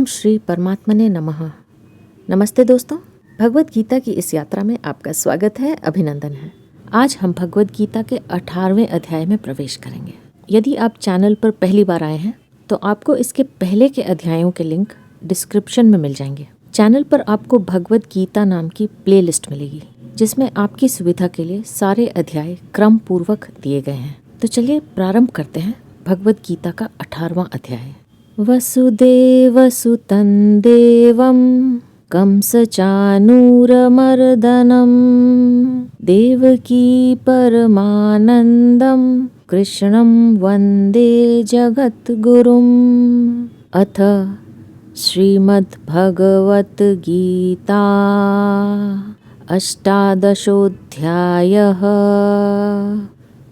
श्री परमात्मने नमः। नमस्ते दोस्तों, भगवत गीता की इस यात्रा में आपका स्वागत है, अभिनंदन है। आज हम भगवत गीता के 18वें अध्याय में प्रवेश करेंगे। यदि आप चैनल पर पहली बार आए हैं तो आपको इसके पहले के अध्यायों के लिंक डिस्क्रिप्शन में मिल जाएंगे। चैनल पर आपको भगवत गीता नाम की प्लेलिस्ट मिलेगी जिसमें आपकी सुविधा के लिए सारे अध्याय क्रम पूर्वक दिए गए हैं। तो चलिए प्रारंभ करते हैं भगवत गीता का 18वां अध्याय। वसुदेवसुतं देवं कंसचानूरमर्दनं देवकी परमानन्दं कृष्णं वन्दे जगद्गुरुम्। अथ श्रीमद्भगवद्गीता अष्टादशोऽध्यायः।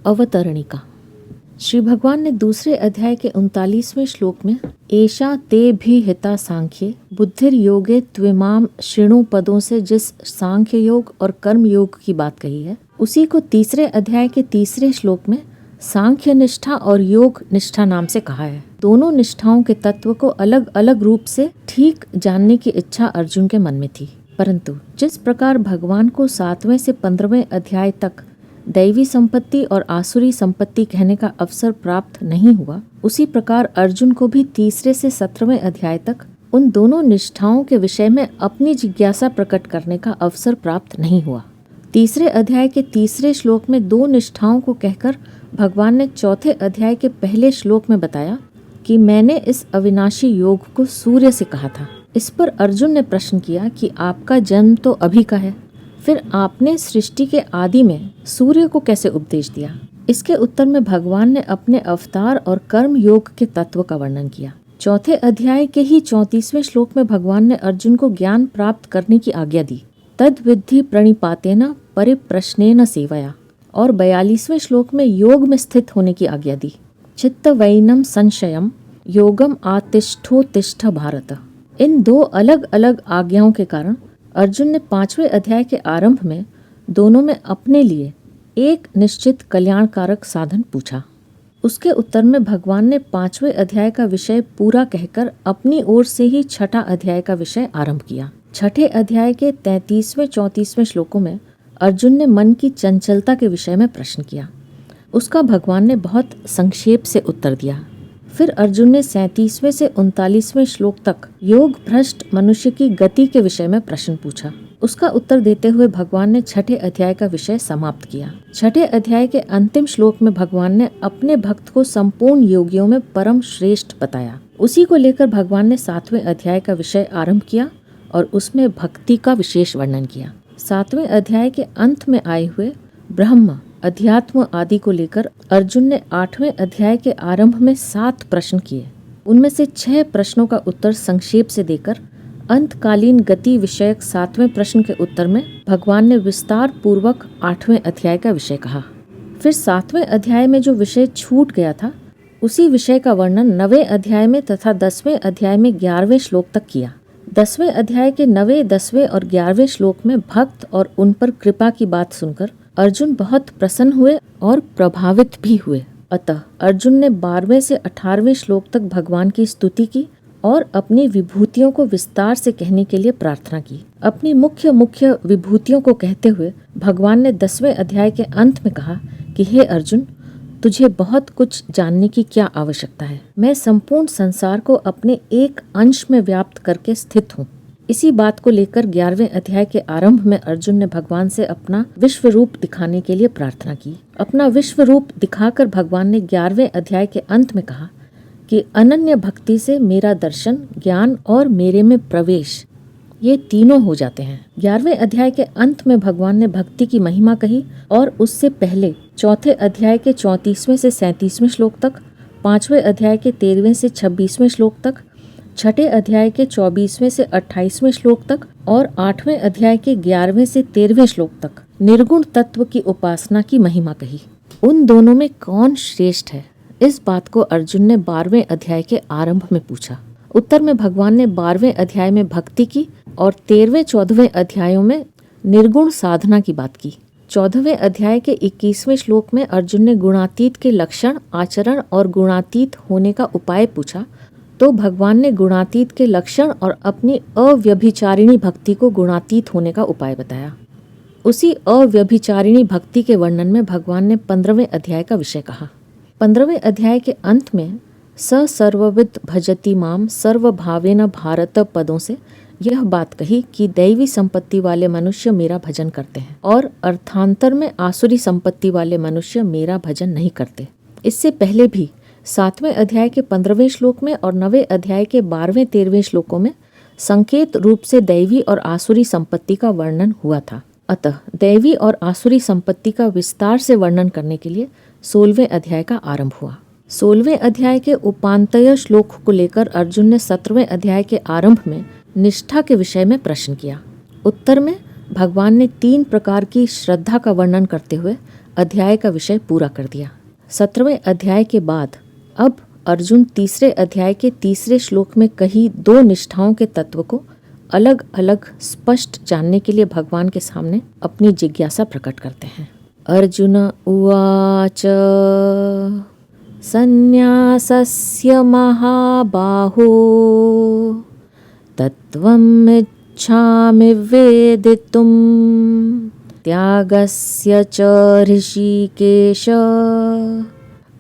अवतरणिका। श्री भगवान ने दूसरे अध्याय के 39वें श्लोक में एषा ते भी हिता सांख्ये बुद्धिर योगे त्विमाम शृणु पदों से जिस सांख्य योग और कर्म योग की बात कही है, उसी को तीसरे अध्याय के तीसरे श्लोक में सांख्य निष्ठा और योग निष्ठा नाम से कहा है। दोनों निष्ठाओं के तत्व को अलग अलग रूप से ठीक जानने की इच्छा अर्जुन के मन में थी, परंतु जिस प्रकार भगवान को 7वें से 15वें अध्याय तक दैवी संपत्ति और आसुरी संपत्ति कहने का अवसर प्राप्त नहीं हुआ, उसी प्रकार अर्जुन को भी तीसरे से 17वें अध्याय तक उन दोनों निष्ठाओं के विषय में अपनी जिज्ञासा प्रकट करने का अवसर प्राप्त नहीं हुआ। तीसरे अध्याय के तीसरे श्लोक में दो निष्ठाओं को कहकर भगवान ने चौथे अध्याय के पहले श्लोक में बताया कि मैंने इस अविनाशी योग को सूर्य से कहा था। इस पर अर्जुन ने प्रश्न किया कि आपका जन्म तो अभी का है, फिर आपने सृष्टि के आदि में सूर्य को कैसे उपदेश दिया? इसके उत्तर में भगवान ने अपने अवतार और कर्म योग के तत्व का वर्णन किया। चौथे अध्याय के ही 34वें श्लोक में भगवान ने अर्जुन को ज्ञान प्राप्त करने की आज्ञा दी। तद विद्धि प्रणिपातेन परिप्रश्नेन सेवया, और 42वें श्लोक में योग में स्थित होने की आज्ञा दी। चित्त वैनम संशयम योगम आतिष्ठोतिष्ठ भारत। इन दो अलग अलग आज्ञाओं के कारण अर्जुन ने 5वें अध्याय के आरंभ में दोनों में अपने लिए एक निश्चित कल्याणकारक साधन पूछा। उसके उत्तर में भगवान ने 5वें अध्याय का विषय पूरा कहकर अपनी ओर से ही छठा अध्याय का विषय आरंभ किया। छठे अध्याय के 33वें 34वें श्लोकों में अर्जुन ने मन की चंचलता के विषय में प्रश्न किया। उसका भगवान ने बहुत संक्षेप से उत्तर दिया। फिर अर्जुन ने 37वें से 39वें श्लोक तक योग भ्रष्ट मनुष्य की गति के विषय में प्रश्न पूछा। उसका उत्तर देते हुए भगवान ने छठे अध्याय का विषय समाप्त किया। छठे अध्याय के अंतिम श्लोक में भगवान ने अपने भक्त को संपूर्ण योगियों में परम श्रेष्ठ बताया। उसी को लेकर भगवान ने 7वें अध्याय का विषय आरंभ किया और उसमें भक्ति का विशेष वर्णन किया। 7वें अध्याय के अंत में आए हुए ब्रह्म, अध्यात्म आदि को लेकर अर्जुन ने 8वें अध्याय के आरंभ में 7 प्रश्न किए। उनमें से 6 प्रश्नों का उत्तर संक्षेप से देकर अंतकालीन गति विषयक 7वें प्रश्न के उत्तर में भगवान ने विस्तार पूर्वक 8वें अध्याय का विषय कहा। फिर 7वें अध्याय में जो विषय छूट गया था, उसी विषय का वर्णन 9वें अध्याय में तथा 10वें अध्याय में 11वें श्लोक तक किया। 10वें अध्याय के 9वें, 10वें और 11वें श्लोक में भक्त और उन पर कृपा की बात सुनकर अर्जुन बहुत प्रसन्न हुए और प्रभावित भी हुए। अतः अर्जुन ने 12वें से 18वें श्लोक तक भगवान की स्तुति की और अपनी विभूतियों को विस्तार से कहने के लिए प्रार्थना की। अपनी मुख्य विभूतियों को कहते हुए भगवान ने 10वें अध्याय के अंत में कहा कि हे अर्जुन, तुझे बहुत कुछ जानने की क्या आवश्यकता है। मैं संपूर्ण संसार को अपने एक अंश में व्याप्त करके स्थित हूँ। इसी बात को लेकर 11वें अध्याय के आरंभ में अर्जुन ने भगवान से अपना विश्व रूप दिखाने के लिए प्रार्थना की। अपना विश्व रूप दिखाकर भगवान ने 11वें अध्याय के अंत में कहा कि अनन्य भक्ति से मेरा दर्शन, ज्ञान और मेरे में प्रवेश, ये तीनों हो जाते हैं। 11वें अध्याय के अंत में भगवान ने भक्ति की महिमा कही और उससे पहले चौथे अध्याय के 34वें से 37वें श्लोक तक, 5वें अध्याय के 13वें से 26वें श्लोक तक, छठे अध्याय के 24वें से 28वें श्लोक तक और 8वें अध्याय के 11वें से 13वें श्लोक तक निर्गुण तत्व की उपासना की महिमा कही। उन दोनों में कौन श्रेष्ठ है, इस बात को अर्जुन ने 12वें अध्याय के आरंभ में पूछा। उत्तर में भगवान ने 12वें अध्याय में भक्ति की और 13वें 14वें अध्यायों में निर्गुण साधना की बात की। 14वें अध्याय के 21वें श्लोक में अर्जुन ने गुणातीत के लक्षण, आचरण और गुणातीत होने का उपाय पूछा तो भगवान ने गुणातीत के लक्षण और अपनी अव्यभिचारिणी भक्ति को गुणातीत होने का उपाय बताया। उसी अव्यभिचारिणी भक्ति के वर्णन में भगवान ने 15वें अध्याय का विषय कहा। 15वें अध्याय के अंत में स सर्वविद भजति माम सर्वभावेन भारत पदों से यह बात कही कि दैवी संपत्ति वाले मनुष्य मेरा भजन करते हैं और अर्थांतर में आसुरी संपत्ति वाले मनुष्य मेरा भजन नहीं करते। इससे पहले भी 7वें अध्याय के 15वें श्लोक में और 9वें अध्याय के 12वें-13वें श्लोकों में संकेत रूप से दैवी और आसुरी संपत्ति का वर्णन हुआ था। अतः दैवी और आसुरी संपत्ति का विस्तार से वर्णन करने के लिए 16वें अध्याय का आरंभ हुआ। 16वें अध्याय के उपांतय श्लोक को लेकर अर्जुन ने 17वें अध्याय के आरंभ में निष्ठा के विषय में प्रश्न किया। उत्तर में भगवान ने 3 प्रकार की श्रद्धा का वर्णन करते हुए अध्याय का विषय पूरा कर दिया। 17वें अध्याय के बाद अब अर्जुन तीसरे अध्याय के तीसरे श्लोक में कही 2 निष्ठाओं के तत्व को अलग अलग स्पष्ट जानने के लिए भगवान के सामने अपनी जिज्ञासा प्रकट करते हैं। अर्जुन उवाच संन्यासस्य महाबाहो तत्त्वमिच्छामि वेदितुं त्यागस्य च ऋषिकेश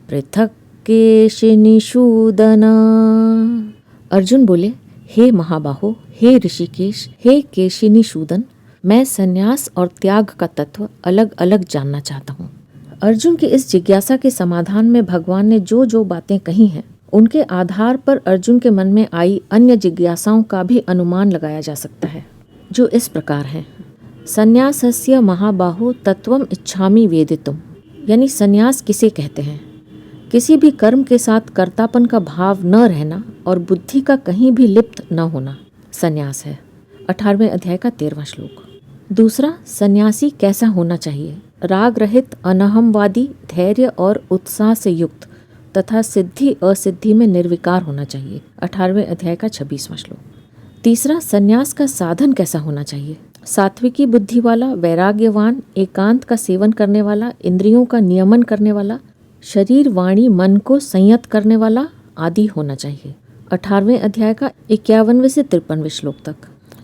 पृथक् केशिनिषूदन। अर्जुन बोले, हे महाबाहो, हे ऋषिकेश, हे केशिनिषूदन, मैं संन्यास और त्याग का तत्व अलग अलग जानना चाहता हूँ। अर्जुन की इस जिज्ञासा के समाधान में भगवान ने जो जो बातें कही हैं उनके आधार पर अर्जुन के मन में आई अन्य जिज्ञासाओं का भी अनुमान लगाया जा सकता है, जो इस प्रकार है। संन्यासस्य महाबाहो तत्वम इच्छामि वेदितुम, यानी संन्यास किसे कहते हैं? किसी भी कर्म के साथ कर्तापन का भाव न रहना और बुद्धि का कहीं भी लिप्त न होना संन्यास है। 18वें अध्याय का 13वां श्लोक। दूसरा, सन्यासी कैसा होना चाहिए? राग रहित, अनहमवादी, धैर्य और उत्साह से युक्त तथा सिद्धि असिद्धि में निर्विकार होना चाहिए। 18वें अध्याय का 26वां श्लोक। तीसरा, सन्यास का साधन कैसा होना चाहिए? सात्विकी बुद्धि वाला, वैराग्यवान, एकांत का सेवन करने वाला, इंद्रियों का नियमन करने वाला, शरीर वाणी मन को संयत करने वाला आदि होना चाहिए। 18वें अध्याय का 51वें से 53वें श्लोक तक।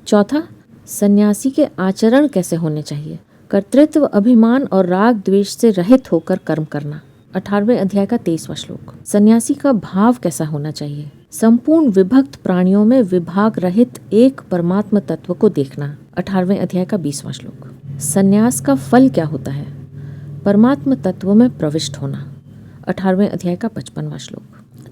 चौथा, सन्यासी के आचरण कैसे होने चाहिए? कर्तृत्व, अभिमान और राग द्वेष से रहित होकर कर्म करना। 18वें अध्याय का 23वां श्लोक। सन्यासी का भाव कैसा होना चाहिए? संपूर्ण विभक्त प्राणियों में विभाग रहित एक परमात्म तत्व को देखना। 18वें अध्याय का 20वां श्लोक। सन्यास का फल क्या होता है? परमात्म तत्व में प्रविष्ट होना। 18वें अध्याय का 55वां श्लोक।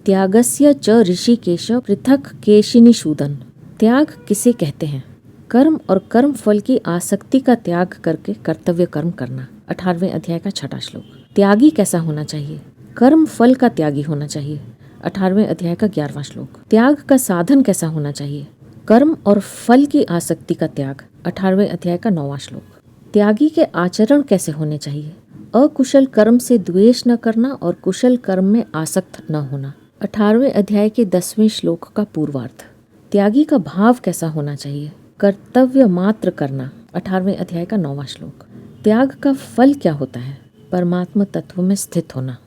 त्यागस्य च ऋषिकेश पृथक केशिनिषूदन। त्याग किसे कहते हैं? कर्म और कर्म फल की आसक्ति का त्याग करके कर्तव्य कर्म करना। 18वें अध्याय का 6वां श्लोक। त्यागी कैसा होना चाहिए? कर्म फल का त्यागी होना चाहिए। 18वें अध्याय का 11वां श्लोक। त्याग का साधन कैसा होना चाहिए? कर्म और फल की आसक्ति का त्याग। 18वें अध्याय का 9वां श्लोक। त्यागी के आचरण कैसे होने चाहिए? अकुशल कर्म से द्वेष न करना और कुशल कर्म में आसक्त न होना। 18वें अध्याय के 10वें श्लोक का पूर्वार्ध। त्यागी का भाव कैसा होना चाहिए? कर्तव्य मात्र करना। 18वें अध्याय का 9वां श्लोक। त्याग का फल क्या होता है? परमात्म तत्व में स्थित होना।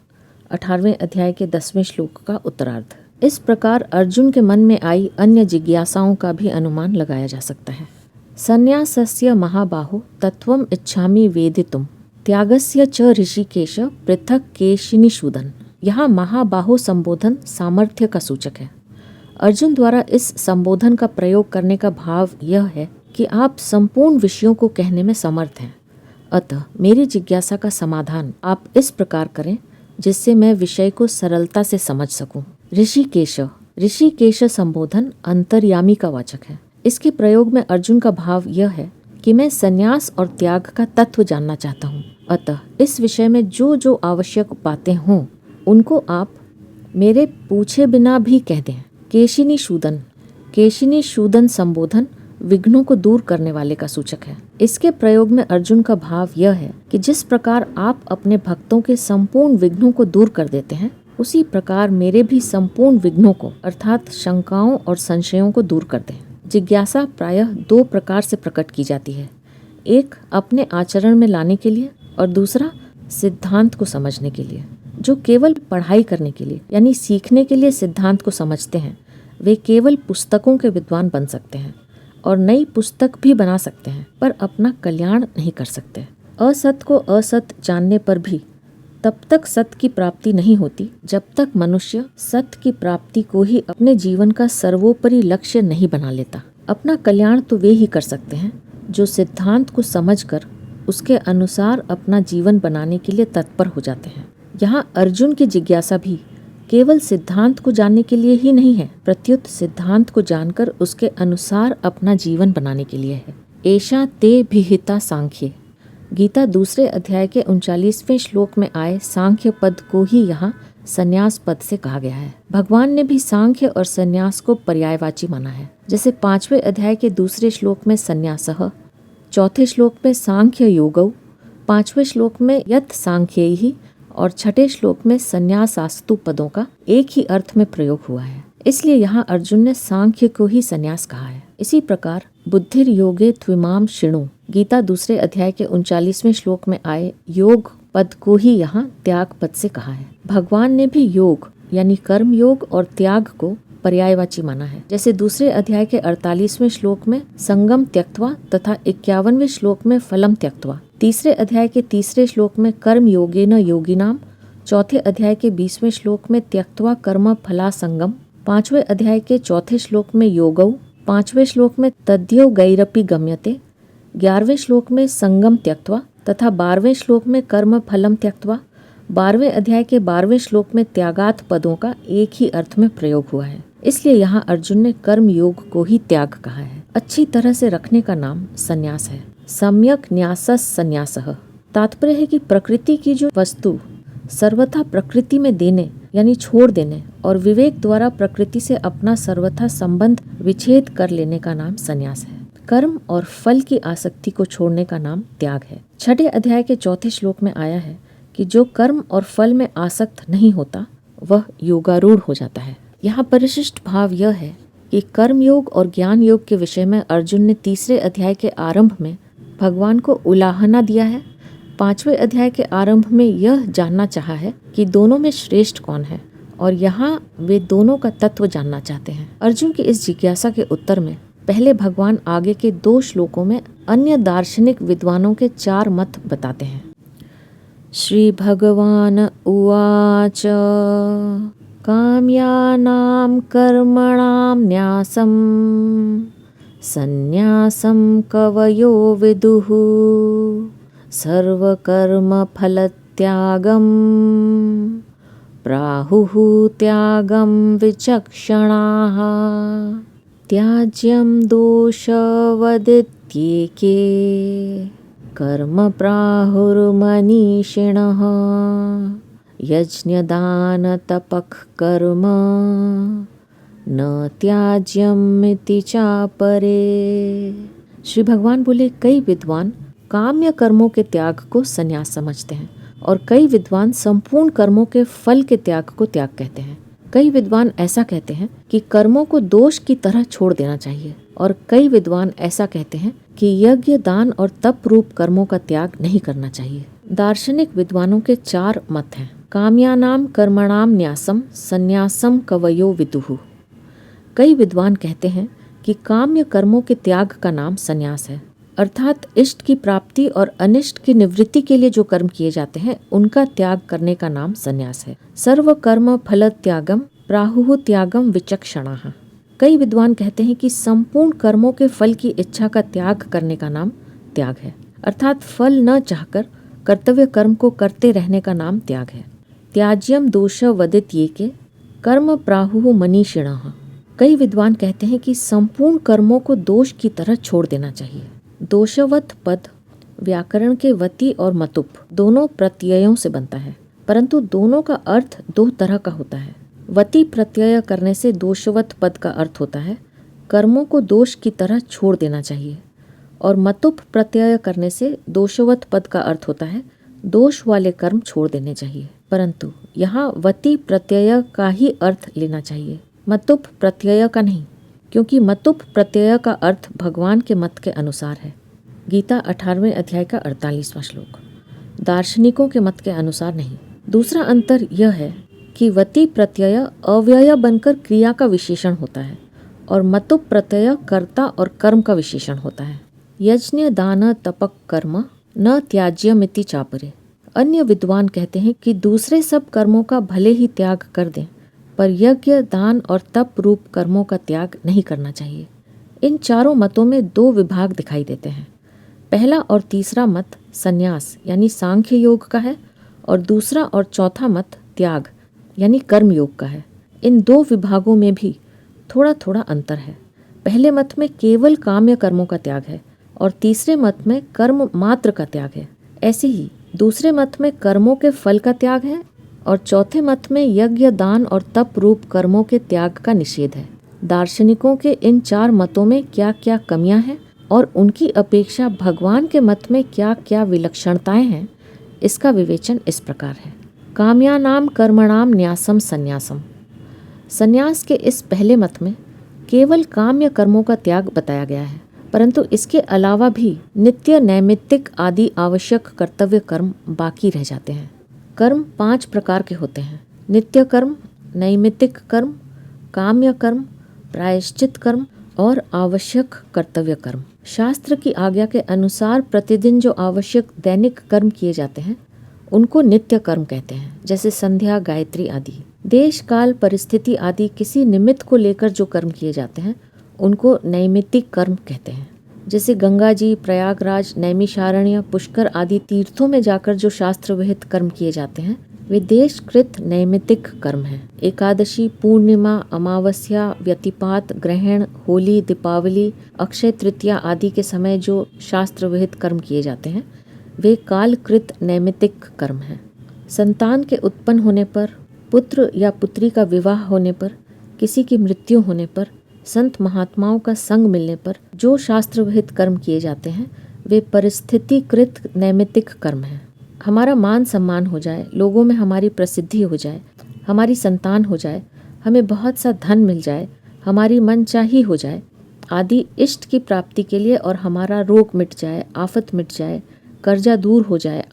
18वें अध्याय के 10वें श्लोक का उत्तरार्ध। इस प्रकार अर्जुन के मन में आई अन्य जिज्ञासाओं का भी अनुमान लगाया जा सकता है। संन्यासस्य महाबाहो तत्वम इच्छामि वेदितुम त्यागस्य च ऋषिकेश पृथक केशिनिषूदन। यहाँ महाबाहो संबोधन सामर्थ्य का सूचक है। अर्जुन द्वारा इस संबोधन का प्रयोग करने का भाव यह है कि आप संपूर्ण विषयों को कहने में समर्थ हैं। अतः मेरी जिज्ञासा का समाधान आप इस प्रकार करें जिससे मैं विषय को सरलता से समझ सकूं। ऋषिकेश संबोधन अंतर्यामी का वाचक है। इसके प्रयोग में अर्जुन का भाव यह है कि मैं संन्यास और त्याग का तत्व जानना चाहता हूँ। अतः इस विषय में जो जो आवश्यक बातें हों उनको आप मेरे पूछे बिना भी कह दें। केशिनिषूदन संबोधन विघ्नों को दूर करने वाले का सूचक है। इसके प्रयोग में अर्जुन का भाव यह है कि जिस प्रकार आप अपने भक्तों के संपूर्ण विघ्नों को दूर कर देते हैं, उसी प्रकार मेरे भी संपूर्ण विघ्नों को अर्थात शंकाओं और संशयों को दूर कर दें। जिज्ञासा प्रायः 2 प्रकार से प्रकट की जाती है। एक अपने आचरण में लाने के लिए और दूसरा सिद्धांत को समझने के लिए। जो केवल पढ़ाई करने के लिए यानी सीखने के लिए सिद्धांत को समझते हैं, वे केवल पुस्तकों के विद्वान बन सकते हैं और नई पुस्तक भी बना सकते हैं, पर अपना कल्याण नहीं कर सकते। असत को असत जानने पर भी तब तक सत्य की प्राप्ति नहीं होती जब तक मनुष्य सत्य की प्राप्ति को ही अपने जीवन का सर्वोपरि लक्ष्य नहीं बना लेता। अपना कल्याण तो वे ही कर सकते हैं जो सिद्धांत को समझकर उसके अनुसार अपना जीवन बनाने के लिए तत्पर हो जाते हैं। यहाँ अर्जुन की जिज्ञासा भी केवल सिद्धांत को जानने के लिए ही नहीं है, प्रत्युत सिद्धांत को जानकर उसके अनुसार अपना जीवन बनाने के लिए है। एषा ते भिहिता सांख्ये, गीता दूसरे अध्याय के 39वें श्लोक में आए सांख्य पद को ही यहाँ संन्यास पद से कहा गया है। भगवान ने भी सांख्य और संन्यास को पर्यायवाची माना है। जैसे 5वें अध्याय के दूसरे श्लोक में संन्यासः, चौथे श्लोक में सांख्य योगौ, 5वें श्लोक में यत् सांख्यैहि और 6ठे श्लोक में संन्यासास्तु पदों का एक ही अर्थ में प्रयोग हुआ है। इसलिए यहाँ अर्जुन ने सांख्य को ही संन्यास कहा है। इसी प्रकार बुद्धिर योगे त्विमाम शृणु, गीता दूसरे अध्याय के 39वें श्लोक में आए योग पद को ही यहाँ त्याग पद से कहा है। भगवान ने भी योग यानी कर्म योग और त्याग को पर्यायवाची माना है। जैसे दूसरे अध्याय के 48वें श्लोक में संगम त्यक्त्वा तथा 51वें श्लोक में फलम त्यक्त्वा, तीसरे अध्याय के तीसरे श्लोक में कर्म योगेन योगिनाम, चौथे अध्याय के 20वें श्लोक में त्यक्त्वा कर्म फला संगम, 5वें अध्याय के चौथे श्लोक में योगौ, 5वें श्लोक में तद्यो गैरपि गम्यते, 11वें श्लोक में संगम त्यक्त्वा तथा 12वें श्लोक में कर्म फलम त्यक्त्वा, 12वें अध्याय के 12वें श्लोक में त्यागात पदों का एक ही अर्थ में प्रयोग हुआ है। इसलिए यहाँ अर्जुन ने कर्म योग को ही त्याग कहा है। अच्छी तरह से रखने का नाम संन्यास है। सम्यक न्यासस् संन्यासः, तात्पर्य है कि प्रकृति की जो वस्तु सर्वथा प्रकृति में देने यानी छोड़ देने और विवेक द्वारा प्रकृति से अपना सर्वथा संबंध विच्छेद कर लेने का नाम संन्यास है। कर्म और फल की आसक्ति को छोड़ने का नाम त्याग है। 6ठे अध्याय के 4थे श्लोक में आया है कि जो कर्म और फल में आसक्त नहीं होता वह योगारूढ़ हो जाता है। यहाँ परिशिष्ट भाव यह है कि कर्म योग और ज्ञान योग के विषय में अर्जुन ने तीसरे अध्याय के आरंभ में भगवान को उलाहना दिया है। 5वें अध्याय के आरंभ में यह जानना चाहा है कि दोनों में श्रेष्ठ कौन है और यहाँ वे दोनों का तत्व जानना चाहते हैं। अर्जुन की इस जिज्ञासा के उत्तर में पहले भगवान आगे के 2 श्लोकों में अन्य दार्शनिक विद्वानों के 4 मत बताते हैं। श्री भगवान उवाच काम्यानां कर्मणां न्यासं संन्यासं कवयो विदुः सर्वकर्मफलत्यागं प्राहुः त्यागं विचक्षणाः त्याज्यं दोषवदित्येके कर्म प्राहुर्मनीषिणः यज्ञदानतपः कर्म न त्याज्यमिति चापरे। श्री भगवान बोले कई विद्वान काम्य कर्मों के त्याग को संन्यास समझते हैं और कई विद्वान संपूर्ण कर्मों के फल के त्याग को त्याग कहते हैं। कई विद्वान ऐसा कहते हैं कि कर्मों को दोष की तरह छोड़ देना चाहिए और कई विद्वान ऐसा कहते हैं कि यज्ञ दान और तप रूप कर्मों का त्याग नहीं करना चाहिए। दार्शनिक विद्वानों के 4 मत हैं। काम्यानाम कर्मणाम न्यासम संन्यासम कवयो विदुः। कई विद्वान कहते हैं कि काम्य कर्मों के त्याग का नाम संन्यास है, अर्थात इष्ट की प्राप्ति और अनिष्ट की निवृत्ति के लिए जो कर्म किए जाते हैं उनका त्याग करने का नाम संन्यास है। सर्व कर्म फल त्यागम प्राहुः त्यागम विचक्षणाः। कई विद्वान कहते हैं कि संपूर्ण कर्मों के फल की इच्छा का त्याग करने का नाम त्याग है, अर्थात फल न चाहकर कर्तव्य कर्म को करते रहने का नाम त्याग है। त्याज्यम दोष वदित्येके कर्म प्राहुः मनीषिणः। कई विद्वान कहते हैं कि संपूर्ण कर्मों को दोष की तरह छोड़ देना चाहिए। दोषवत पद व्याकरण के वति और मतुप दोनों प्रत्ययों से बनता है, परंतु दोनों का अर्थ 2 तरह का होता है। वति प्रत्यय करने से दोषवत पद का अर्थ होता है कर्मों को दोष की तरह छोड़ देना चाहिए, और मतुप प्रत्यय करने से दोषवत पद का अर्थ होता है दोष वाले कर्म छोड़ देने चाहिए। परंतु यहाँ वति प्रत्यय का ही अर्थ लेना चाहिए, मतुप प्रत्यय का नहीं, क्योंकि मतुप प्रत्यय का अर्थ भगवान के मत के अनुसार है। गीता 18वें अध्याय का 48वां श्लोक, दार्शनिकों के मत के अनुसार नहीं। दूसरा अंतर यह है कि वति प्रत्यय अव्यय बनकर क्रिया का विशेषण होता है और मतु प्रत्यय कर्ता और कर्म का विशेषण होता है। यज्ञ दान तपक कर्म न त्याज्यमिति चापरे। अन्य विद्वान कहते हैं कि दूसरे सब कर्मों का भले ही त्याग कर दें, पर यज्ञ दान और तप रूप कर्मों का त्याग नहीं करना चाहिए। इन चारों मतों में दो विभाग दिखाई देते हैं। पहला और तीसरा मत संन्यास यानी सांख्य योग का है और दूसरा और चौथा मत त्याग यानी कर्म योग का है। इन दो विभागों में भी थोड़ा थोड़ा अंतर है। पहले मत में केवल काम्य कर्मों का त्याग है और तीसरे मत में कर्म मात्र का त्याग है। ऐसे ही दूसरे मत में कर्मों के फल का त्याग है और चौथे मत में यज्ञ दान और तप रूप कर्मों के त्याग का निषेध है। दार्शनिकों के इन चार मतों में क्या क्या कमियां हैं और उनकी अपेक्षा भगवान के मत में क्या क्या विलक्षणताएं हैं, इसका विवेचन इस प्रकार है। काम्यानाम कर्मणाम न्यासम संन्यासम। संन्यास के इस पहले मत में केवल काम्य कर्मों का त्याग बताया गया है, परंतु इसके अलावा भी नित्य नैमित्तिक आदि आवश्यक कर्तव्य कर्म बाकी रह जाते हैं। कर्म 5 प्रकार के होते हैं: नित्य कर्म, नैमित्तिक कर्म, काम्य कर्म, प्रायश्चित कर्म और आवश्यक कर्तव्य कर्म। शास्त्र की आज्ञा के अनुसार प्रतिदिन जो आवश्यक दैनिक कर्म किए जाते हैं उनको नित्य कर्म कहते हैं, जैसे संध्या, गायत्री आदि। देश काल परिस्थिति आदि किसी निमित्त को लेकर जो कर्म किए जाते हैं उनको नैमित्तिक कर्म कहते हैं। जैसे गंगा जी, प्रयागराज, नैमिषारण्य, पुष्कर आदि तीर्थों में जाकर जो शास्त्र विहित कर्म किए जाते हैं वे देशकृत नैमित्तिक कर्म हैं। एकादशी, पूर्णिमा, अमावस्या, व्यतिपात, ग्रहण, होली, दीपावली, अक्षय तृतीया आदि के समय जो शास्त्र विहित कर्म किए जाते हैं वे कालकृत नैमित्तिक कर्म हैं। संतान के उत्पन्न होने पर, पुत्र या पुत्री का विवाह होने पर, किसी की मृत्यु होने पर, संत महात्माओं का संग मिलने पर जो शास्त्र विहित कर्म किए जाते हैं वे परिस्थितिकृत नैमित्तिक कर्म हैं। हमारा मान सम्मान हो जाए, लोगों में हमारी प्रसिद्धि हो जाए, हमारी संतान हो जाए, हमें बहुत सा धन मिल जाए, हमारी मनचाही हो जाए आदि इष्ट की प्राप्ति के लिए और हमारा रोग मिट जाए, आफत मिट जाए, कर्जा दूर हो जाए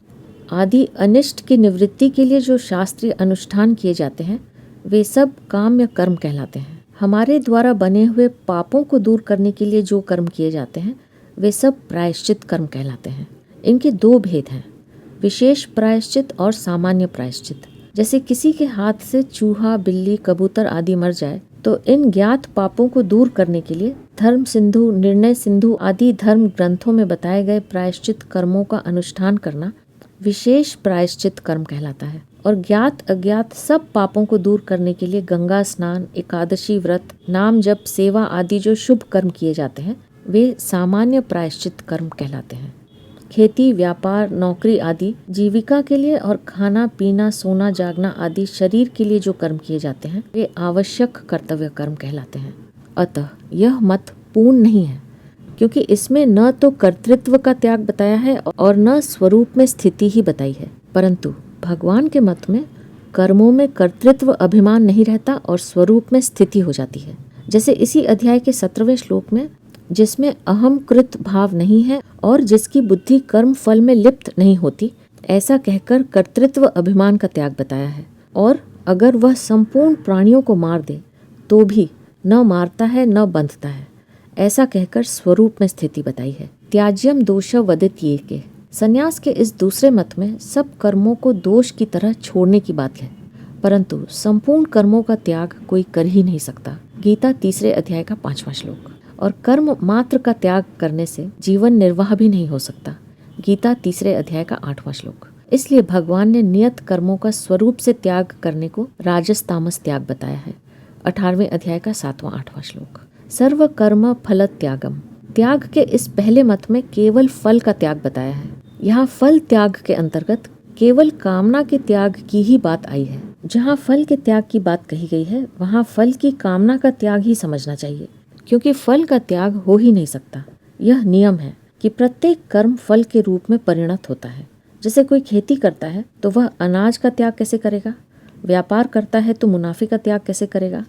आदि अनिष्ट की निवृत्ति के लिए जो शास्त्रीय अनुष्ठान किए जाते हैं वे सब काम्य कर्म कहलाते हैं। हमारे द्वारा बने हुए पापों को दूर करने के लिए जो कर्म किए जाते हैं वे सब प्रायश्चित कर्म कहलाते हैं। इनके दो भेद हैं, विशेष प्रायश्चित और सामान्य प्रायश्चित। जैसे किसी के हाथ से चूहा, बिल्ली, कबूतर आदि मर जाए तो इन ज्ञात पापों को दूर करने के लिए धर्म सिंधु, निर्णय सिंधु आदि धर्म ग्रंथों में बताए गए प्रायश्चित कर्मों का अनुष्ठान करना विशेष प्रायश्चित कर्म कहलाता है। और ज्ञात अज्ञात सब पापों को दूर करने के लिए गंगा स्नान, एकादशी व्रत, नाम जप, सेवा आदि जो शुभ कर्म किए जाते हैं वे सामान्य प्रायश्चित कर्म कहलाते हैं। खेती, व्यापार, नौकरी आदि जीविका के लिए और खाना पीना, सोना जागना आदि शरीर के लिए जो कर्म किए जाते हैं वे आवश्यक कर्तव्य कर्म कहलाते हैं। अतः यह मत पूर्ण नहीं है, क्योंकि इसमें न तो कर्तृत्व का त्याग बताया है और न स्वरूप में स्थिति ही बताई है, परंतु भगवान के मत में कर्मों में कर्तृत्व अभिमान नहीं रहता और स्वरूप में स्थिति हो जाती है। जैसे इसी अध्याय के 17वें श्लोक में, जिसमें अहम कृत भाव नहीं है और जिसकी बुद्धि कर्म फल में लिप्त नहीं होती, ऐसा कहकर कर्तृत्व अभिमान का त्याग बताया है। और अगर वह संपूर्ण प्राणियों को मार दे तो भी न मारता है न बंधता है, ऐसा कहकर स्वरूप में स्थिति बताई है। त्याज्यम दोष वदित ये के। संन्यास के इस दूसरे मत में सब कर्मों को दोष की तरह छोड़ने की बात है, परंतु संपूर्ण कर्मों का त्याग कोई कर ही नहीं सकता। गीता 3 अध्याय का 5वां श्लोक। और कर्म मात्र का त्याग करने से जीवन निर्वाह भी नहीं हो सकता। गीता 3 अध्याय का 8वां श्लोक। इसलिए भगवान ने नियत कर्मों का स्वरूप से त्याग करने को राजस तामस त्याग बताया है। 18वें अध्याय का 7वां 8वां श्लोक। सर्व कर्म फल त्यागम। त्याग के इस पहले मत में केवल फल का त्याग बताया है। यहाँ फल त्याग के अंतर्गत केवल कामना के त्याग की ही बात आई है। जहाँ फल के त्याग की बात कही गई है वहाँ फल की कामना का त्याग ही समझना चाहिए, क्योंकि फल का त्याग हो ही नहीं सकता। यह नियम है कि प्रत्येक कर्म फल के रूप में परिणत होता है। जैसे कोई खेती करता है तो वह अनाज का त्याग कैसे करेगा, व्यापार करता है तो मुनाफे का त्याग कैसे करेगा।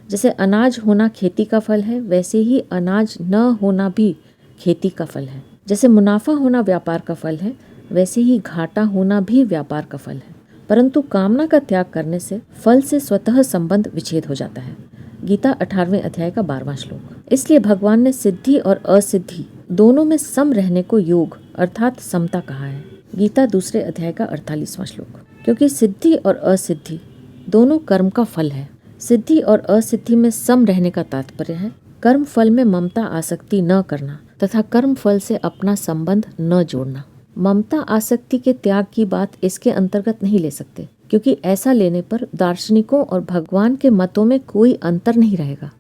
जैसे अनाज होना खेती का फल है, वैसे ही अनाज न होना भी खेती का फल है। जैसे मुनाफा होना व्यापार का फल है, वैसे ही घाटा होना भी व्यापार का फल है। परंतु कामना का त्याग करने से फल से स्वतः संबंध विच्छेद हो जाता है। गीता 18वें अध्याय का 12वां श्लोक। इसलिए भगवान ने सिद्धि और असिद्धि दोनों में सम रहने को योग अर्थात समता कहा है। गीता 2 अध्याय का 48वां श्लोक। क्योंकि सिद्धि और असिद्धि दोनों कर्म का फल है। सिद्धि और असिद्धि में सम रहने का तात्पर्य है कर्म फल में ममता आसक्ति न करना तथा कर्म फल से अपना संबंध न जोड़ना। ममता आसक्ति के त्याग की बात इसके अंतर्गत नहीं ले सकते, क्योंकि ऐसा लेने पर दार्शनिकों और भगवान के मतों में कोई अंतर नहीं रहेगा।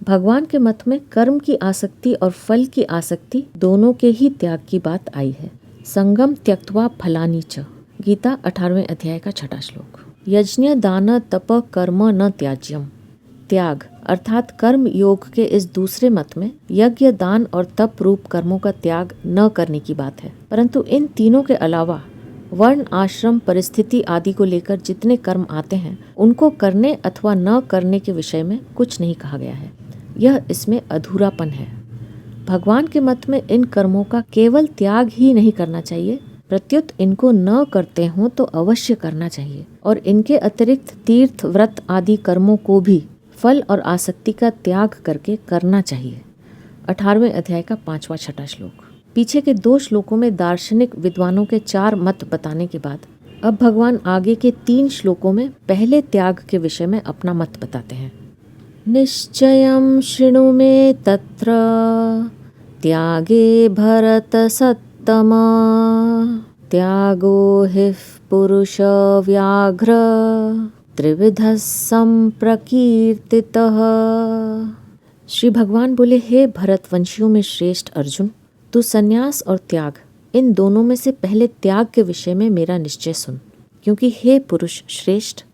भगवान के मत में कर्म की आसक्ति और फल की आसक्ति दोनों के ही त्याग की बात आई है। संगम त्यक्त्वा फलानि च। गीता 18वें अध्याय का 6वां श्लोक। यज्ञ दान तप कर्म न त्याज्यम। त्याग अर्थात कर्म योग के इस दूसरे मत में यज्ञ दान और तप रूप कर्मों का त्याग न करने की बात है, परंतु इन तीनों के अलावा वर्ण आश्रम परिस्थिति आदि को लेकर जितने कर्म आते हैं उनको करने अथवा न करने के विषय में कुछ नहीं कहा गया है। यह इसमें अधूरापन है। भगवान के मत में इन कर्मों का केवल त्याग ही नहीं करना चाहिए, प्रत्युत इनको न करते हों तो अवश्य करना चाहिए और इनके अतिरिक्त तीर्थ व्रत आदि कर्मों को भी फल और आसक्ति का त्याग करके करना चाहिए। 18वें अध्याय का 5वां 6वां श्लोक। पीछे के 2 श्लोकों में दार्शनिक विद्वानों के 4 मत बताने के बाद अब भगवान आगे के 3 श्लोकों में पहले त्याग के विषय में अपना मत बताते हैं। निश्चयं शृणु मे तत्र त्यागे भरत सत्तम त्यागो हि पुरुष व्याघ्र त्रिविधः संप्रकीर्तितः। श्री भगवान बोले, हे भरतवंशियों में श्रेष्ठ अर्जुन, तू संन्यास और त्याग इन दोनों में से पहले त्याग के विषय में मेरा निश्चय सुन, क्योंकि हे पुरुष श्रेष्ठ,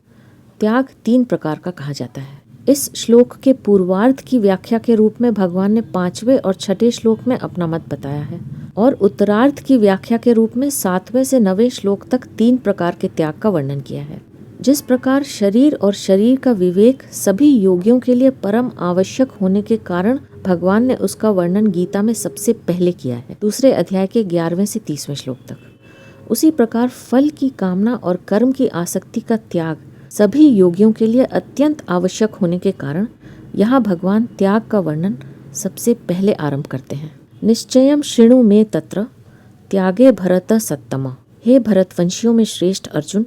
त्याग 3 प्रकार का कहा जाता है। इस श्लोक के पूर्वार्ध की व्याख्या के रूप में भगवान ने 5वें और 6ठे श्लोक में अपना मत बताया है और उत्तरार्ध की व्याख्या के रूप में 7वें से 9वें श्लोक तक 3 प्रकार के त्याग का वर्णन किया है। जिस प्रकार शरीर और शरीर का विवेक सभी योगियों के लिए परम आवश्यक होने के कारण भगवान ने उसका वर्णन गीता में सबसे पहले किया है, 2 अध्याय के 11वें से 30वें श्लोक तक, उसी प्रकार फल की कामना और कर्म की आसक्ति का त्याग सभी योगियों के लिए अत्यंत आवश्यक होने के कारण यहाँ भगवान त्याग का वर्णन सबसे पहले आरंभ करते हैं। निश्चयं शृणु मे तत्र त्यागे भरत सत्तम। हे भरतवंशियों में श्रेष्ठ अर्जुन,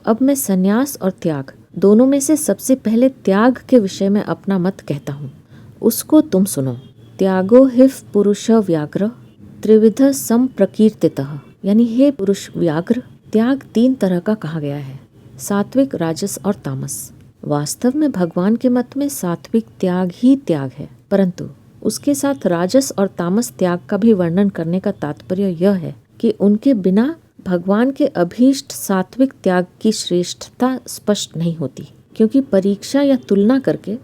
अब मैं संन्यास और त्याग दोनों में से सबसे पहले त्याग के विषय में अपना मत कहता हूँ, उसको तुम सुनो। त्यागो हिफ पुरुष व्याघ्र त्रिविध संप्रकीर्तितः। यानी हे पुरुष व्याघ्र, त्याग 3 तरह का कहा गया है, सात्विक, राजस और तामस। वास्तव में भगवान के मत में सात्विक त्याग ही त्याग है, परंतु उसके साथ राजस और तामस त्याग का भी वर्णन करने का तात्पर्य यह है कि उनके बिना भगवान के अभीष्ट सात्विक त्याग की श्रेष्ठता स्पष्ट नहीं होती, क्योंकि परीक्षा या तुलना करके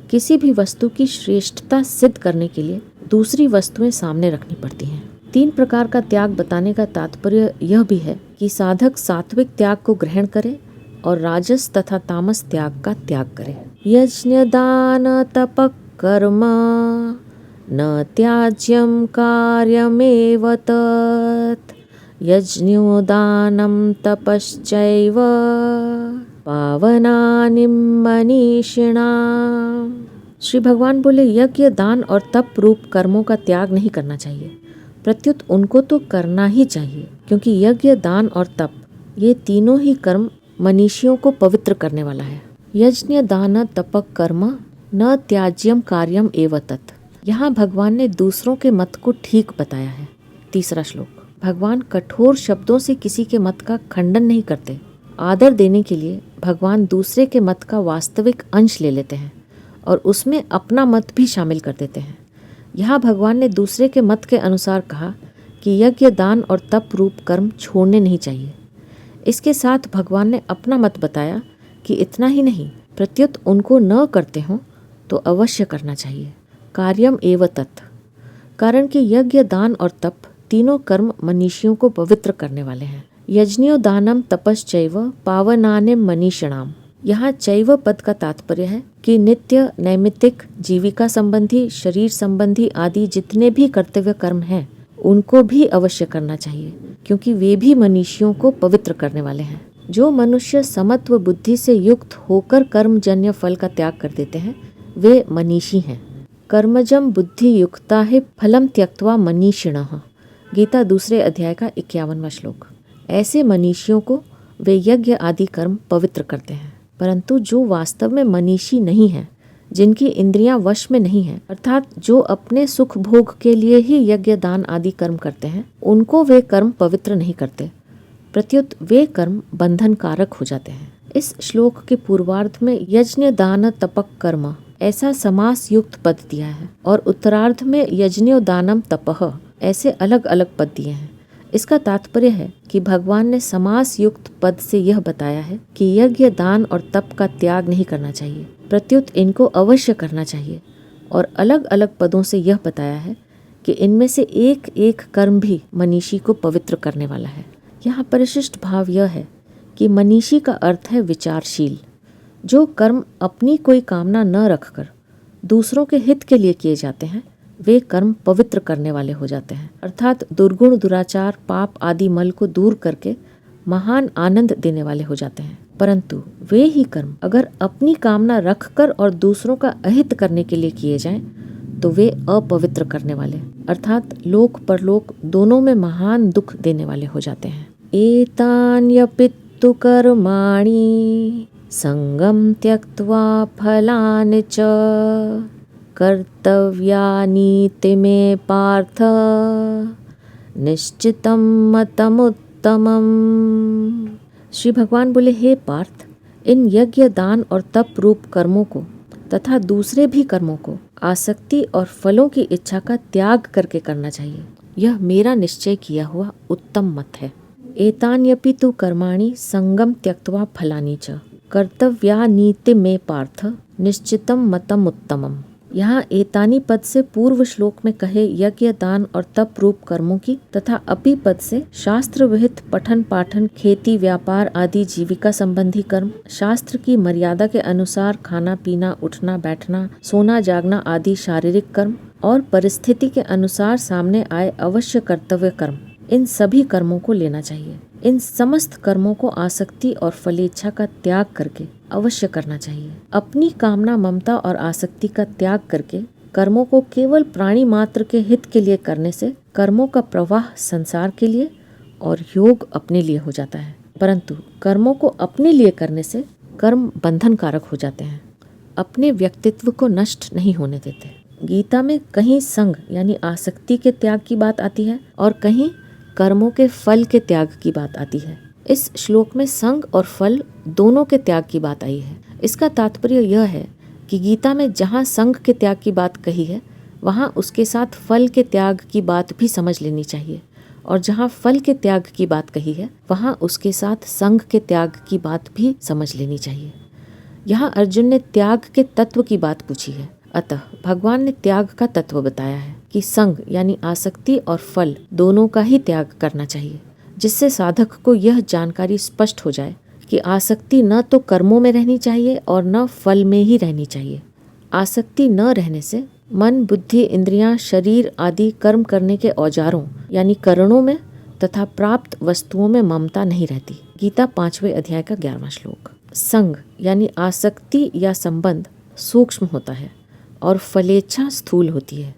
किसी भी वस्तु की श्रेष्ठता सिद्ध करने के लिए दूसरी वस्तुएं सामने रखनी पड़ती हैं। 3 प्रकार का त्याग बताने का तात्पर्य यह भी है कि साधक सात्विक त्याग को ग्रहण करे और राजस तथा तामस त्याग का त्याग करे। यज्ञ दान तप कर्म न त्याज्यम कार्यमेव तत् यज्ञो दानं तपश्चैव पावनानि मनीषिणाम्। श्री भगवान बोले, यज्ञ दान और तप रूप कर्मों का त्याग नहीं करना चाहिए, प्रत्युत उनको तो करना ही चाहिए, क्योंकि यज्ञ दान और तप ये तीनों ही कर्म मनीषियों को पवित्र करने वाला है। यज्ञ दान तप कर्म न त्याज्यम कार्यम एव तत्। यहाँ भगवान ने दूसरों के मत को ठीक बताया है। 3 श्लोक। भगवान कठोर शब्दों से किसी के मत का खंडन नहीं करते। आदर देने के लिए भगवान दूसरे के मत का वास्तविक अंश ले लेते हैं और उसमें अपना मत भी शामिल कर देते हैं। यहाँ भगवान ने दूसरे के मत के अनुसार कहा कि यज्ञ दान और तप रूप कर्म छोड़ने नहीं चाहिए। इसके साथ भगवान ने अपना मत बताया कि इतना ही नहीं, प्रत्युत उनको न करते हों तो अवश्य करना चाहिए। कार्यम एव तत्, कारण कि यज्ञ दान और तप तीनों कर्म मनीषियों को पवित्र करने वाले हैं। यज्ञो दानम तपश्चैव पावनानि मनीषिणाम्। यहाँ चैव पद का तात्पर्य है कि नित्य, नैमित्तिक, जीविका संबंधी, शरीर संबंधी आदि जितने भी कर्तव्य कर्म हैं उनको भी अवश्य करना चाहिए, क्योंकि वे भी मनीषियों को पवित्र करने वाले हैं। जो मनुष्य समत्व बुद्धि से युक्त होकर कर्मजन्य फल का त्याग कर देते हैं वे मनीषी हैं। कर्मजम बुद्धि युक्ता है फलम त्यक्त्वा मनीषिणः। गीता 2 अध्याय का 51वां श्लोक। ऐसे मनीषियों को वे यज्ञ आदि कर्म पवित्र करते हैं, परंतु जो वास्तव में मनीषी नहीं है, जिनकी इंद्रियां वश में नहीं है, अर्थात जो अपने सुख भोग के लिए ही यज्ञ दान आदि कर्म करते हैं, उनको वे कर्म पवित्र नहीं करते, प्रत्युत वे कर्म बंधन कारक हो जाते हैं। इस श्लोक के पूर्वार्ध में यज्ञ दान तपक कर्म ऐसा समास युक्त पद दिया है और उत्तरार्ध में यज्ञो दानम तपह ऐसे अलग अलग पद दिए हैं। इसका तात्पर्य है कि भगवान ने समास युक्त पद से यह बताया है कि यज्ञ दान और तप का त्याग नहीं करना चाहिए, प्रत्युत इनको अवश्य करना चाहिए, और अलग अलग पदों से यह बताया है कि इनमें से एक एक कर्म भी मनीषी को पवित्र करने वाला है। यहाँ परिशिष्ट भाव यह है कि मनीषी का अर्थ है विचारशील। जो कर्म अपनी कोई कामना न रखकर दूसरों के हित के लिए किए जाते हैं वे कर्म पवित्र करने वाले हो जाते हैं, अर्थात दुर्गुण दुराचार पाप आदि मल को दूर करके महान आनंद देने वाले हो जाते हैं। परंतु वे ही कर्म अगर अपनी कामना रखकर और दूसरों का अहित करने के लिए किए जाएं तो वे अपवित्र करने वाले अर्थात लोक परलोक दोनों में महान दुख देने वाले हो जाते हैं। एतान्यपित्तु कर्माणि संगम त्यक्त्वा फलानि च कर्तव्यानीति मे पार्थ निश्चितं मतमुत्तमम्। श्री भगवान बोले, हे पार्थ, इन यज्ञ दान और तप रूप कर्मों को तथा दूसरे भी कर्मों को आसक्ति और फलों की इच्छा का त्याग करके करना चाहिए। यह मेरा निश्चय किया हुआ उत्तम मत है। एतान्यपि तु कर्माणि संगम त्यक्त्वा फलानि च कर्तव्यानीति मे पार्थ निश्चितम मतम उत्तमम। यहाँ एतानी पद से पूर्व श्लोक में कहे यज्ञ दान और तप रूप कर्मों की तथा अपि पद से शास्त्र विहित पठन पाठन खेती व्यापार आदि जीविका संबंधी कर्म, शास्त्र की मर्यादा के अनुसार खाना पीना उठना बैठना सोना जागना आदि शारीरिक कर्म और परिस्थिति के अनुसार सामने आए अवश्य कर्तव्य कर्म, इन सभी कर्मों को लेना चाहिए। इन समस्त कर्मों को आसक्ति और फलेच्छा का त्याग करके अवश्य करना चाहिए। अपनी कामना ममता और आसक्ति का त्याग करके कर्मों को केवल प्राणी मात्र के हित के लिए करने से कर्मों का प्रवाह संसार के लिए और योग अपने लिए हो जाता है, परंतु कर्मों को अपने लिए करने से कर्म बंधन कारक हो जाते हैं, अपने व्यक्तित्व को नष्ट नहीं होने देते। गीता में कहीं संग यानी आसक्ति के त्याग की बात आती है और कहीं कर्मों के फल के त्याग की बात आती है। इस श्लोक में संग और फल दोनों के त्याग की बात आई है। इसका तात्पर्य यह है कि गीता में जहाँ संग के त्याग की बात कही है वहाँ उसके साथ फल के त्याग की बात भी समझ लेनी चाहिए, और जहाँ फल के त्याग की बात कही है वहाँ उसके साथ संग के त्याग की बात भी समझ लेनी चाहिए। यहाँ अर्जुन ने त्याग के तत्व की बात पूछी है, अतः भगवान ने त्याग का तत्व बताया है कि संग यानी आसक्ति और फल दोनों का ही त्याग करना चाहिए, जिससे साधक को यह जानकारी स्पष्ट हो जाए कि आसक्ति न तो कर्मों में रहनी चाहिए और न फल में ही रहनी चाहिए। आसक्ति न रहने से मन बुद्धि इंद्रियां शरीर आदि कर्म करने के औजारों यानी करणों में तथा प्राप्त वस्तुओं में ममता नहीं रहती। गीता 5वें अध्याय का 11वां श्लोक। संग यानी आसक्ति या संबंध सूक्ष्म होता है और फलेच्छा स्थूल होती है।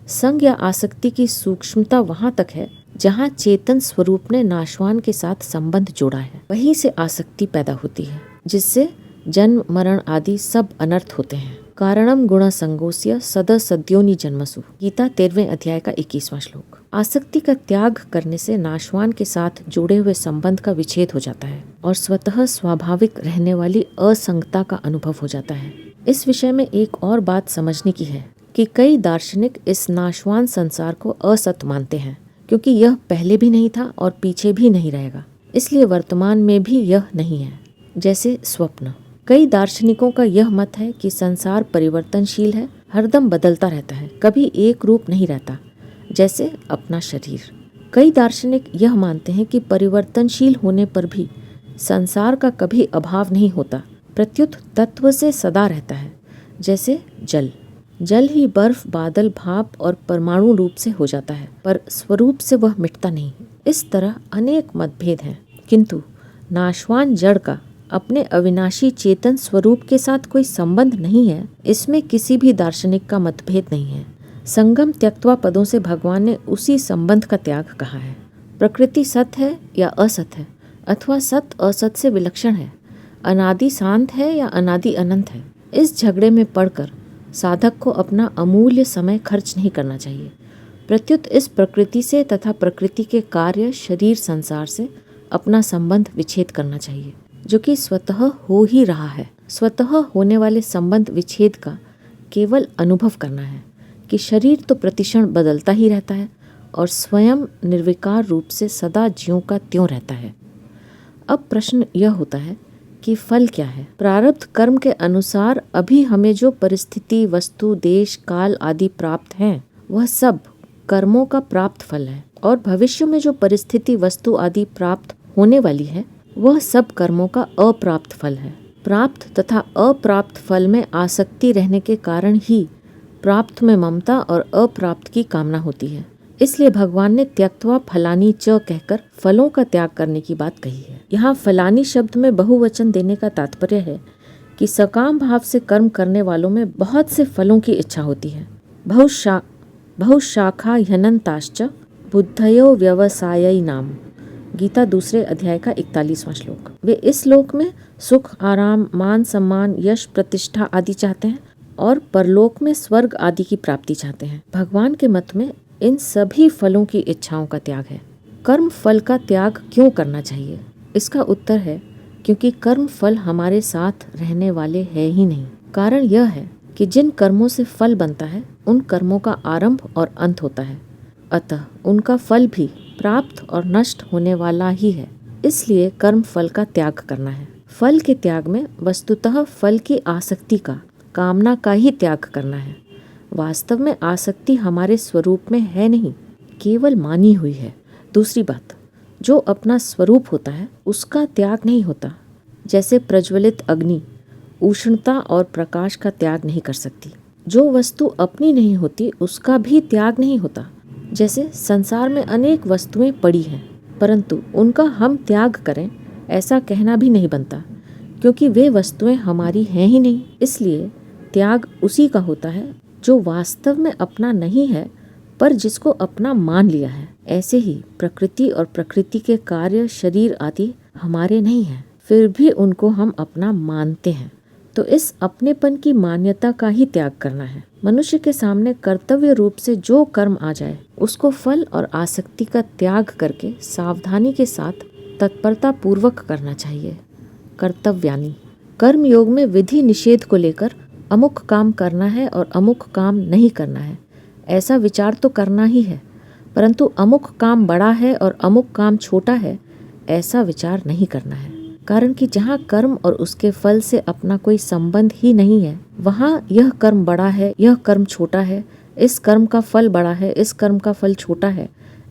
संग या आसक्ति की सूक्ष्मता वहाँ तक है जहाँ चेतन स्वरूप ने नाशवान के साथ संबंध जोड़ा है, वहीं से आसक्ति पैदा होती है, जिससे जन्म मरण आदि सब अनर्थ होते हैं। कारणम गुण संगोस्य सद सद्योनि जन्मसु। गीता 13वें अध्याय का 21वां श्लोक। आसक्ति का त्याग करने से नाशवान के साथ जुड़े हुए संबंध का विच्छेद हो जाता है और स्वतः स्वाभाविक रहने वाली असंगता का अनुभव हो जाता है। इस विषय में एक और बात समझने की है कि कई दार्शनिक इस नाशवान संसार को असत मानते हैं, क्योंकि यह पहले भी नहीं था और पीछे भी नहीं रहेगा, इसलिए वर्तमान में भी यह नहीं है। जैसे स्वप्न। कई दार्शनिकों का यह मत है कि संसार परिवर्तनशील है, हरदम बदलता रहता है, कभी एक रूप नहीं रहता, जैसे अपना शरीर। कई दार्शनिक यह मानते हैं कि परिवर्तनशील होने पर भी संसार का कभी अभाव नहीं होता, प्रत्युत तत्व से सदा रहता है, जैसे जल। जल ही बर्फ बादल भाप और परमाणु रूप से हो जाता है, पर स्वरूप से वह मिटता नहीं। इस तरह अनेक मतभेद हैं, किंतु नाशवान जड़ का अपने अविनाशी चेतन स्वरूप के साथ कोई संबंध नहीं है, इसमें किसी भी दार्शनिक का मतभेद नहीं है। संगम त्यक्त्वा पदों से भगवान ने उसी संबंध का त्याग कहा है। प्रकृति सत्य है या असत है, अथवा सत्य असत से विलक्षण है, अनादि शांत है या अनादि अनंत है, इस झगड़े में पड़कर साधक को अपना अमूल्य समय खर्च नहीं करना चाहिए। प्रत्युत इस प्रकृति से तथा प्रकृति के कार्य शरीर संसार से अपना संबंध विच्छेद करना चाहिए, जो कि स्वतः हो ही रहा है। स्वतः होने वाले संबंध विच्छेद का केवल अनुभव करना है कि शरीर तो प्रतिक्षण बदलता ही रहता है और स्वयं निर्विकार रूप से सदा ज्यों का त्यों रहता है। अब प्रश्न यह होता है कि फल क्या है? प्रारब्ध कर्म के अनुसार अभी हमें जो परिस्थिति, वस्तु, देश, काल आदि प्राप्त हैं, वह सब कर्मों का प्राप्त फल है, और भविष्य में जो परिस्थिति, वस्तु आदि प्राप्त होने वाली है, वह सब कर्मों का अप्राप्त फल है। प्राप्त तथा अप्राप्त फल में आसक्ति रहने के कारण ही प्राप्त में ममता और अप्राप्त की कामना होती है। इसलिए भगवान ने त्यक्त्वा फलानि च कहकर फलों का त्याग करने की बात कही है। यहाँ फलानि शब्द में बहुवचन देने का तात्पर्य है कि सकाम भाव से कर्म करने वालों में बहुत से फलों की इच्छा होती है। बहुशाखा ह्यनन्ताश्च बुद्धयो व्यवसायी नाम, गीता 2 अध्याय का 41वां श्लोक। वे इस लोक में सुख, आराम, मान सम्मान, यश, प्रतिष्ठा आदि चाहते हैं और परलोक में स्वर्ग आदि की प्राप्ति चाहते हैं। भगवान के मत में इन सभी फलों की इच्छाओं का त्याग है। कर्म फल का त्याग क्यों करना चाहिए? इसका उत्तर है क्योंकि कर्म फल हमारे साथ रहने वाले है ही नहीं। कारण यह है कि जिन कर्मों से फल बनता है उन कर्मों का आरंभ और अंत होता है, अतः उनका फल भी प्राप्त और नष्ट होने वाला ही है। इसलिए कर्म फल का त्याग करना है। फल के त्याग में वस्तुतः फल की आसक्ति का, कामना का ही त्याग करना है। वास्तव में आसक्ति हमारे स्वरूप में है नहीं, केवल मानी हुई है। दूसरी बात, जो अपना स्वरूप होता है उसका त्याग नहीं होता। जैसे प्रज्वलित अग्नि उष्णता और प्रकाश का त्याग नहीं कर सकती। जो वस्तु अपनी नहीं होती उसका भी त्याग नहीं होता। जैसे संसार में अनेक वस्तुएं पड़ी हैं, परंतु उनका हम त्याग करें ऐसा कहना भी नहीं बनता, क्योंकि वे वस्तुएं हमारी हैं ही नहीं। इसलिए त्याग उसी का होता है जो वास्तव में अपना नहीं है, पर जिसको अपना मान लिया है। ऐसे ही प्रकृति और प्रकृति के कार्य, शरीर आदि हमारे नहीं हैं, फिर भी उनको हम अपना मानते हैं। तो इस अपनेपन की मान्यता का ही त्याग करना है। मनुष्य के सामने कर्तव्य रूप से जो कर्म आ जाए उसको फल और आसक्ति का त्याग करके सावधानी के साथ तत्परता पूर्वक करना चाहिए। कर्तव्यानि, कर्म योग में विधि निषेध को लेकर अमुक काम करना है और अमुक काम नहीं करना है, ऐसा विचार तो करना ही है, परंतु अमुक काम बड़ा है और अमुक काम छोटा है, ऐसा विचार नहीं करना है। कारण कि जहाँ कर्म और उसके फल से अपना कोई संबंध ही नहीं है, वहाँ यह कर्म बड़ा है, यह कर्म छोटा है, इस कर्म का फल बड़ा है, इस कर्म का फल छोटा है,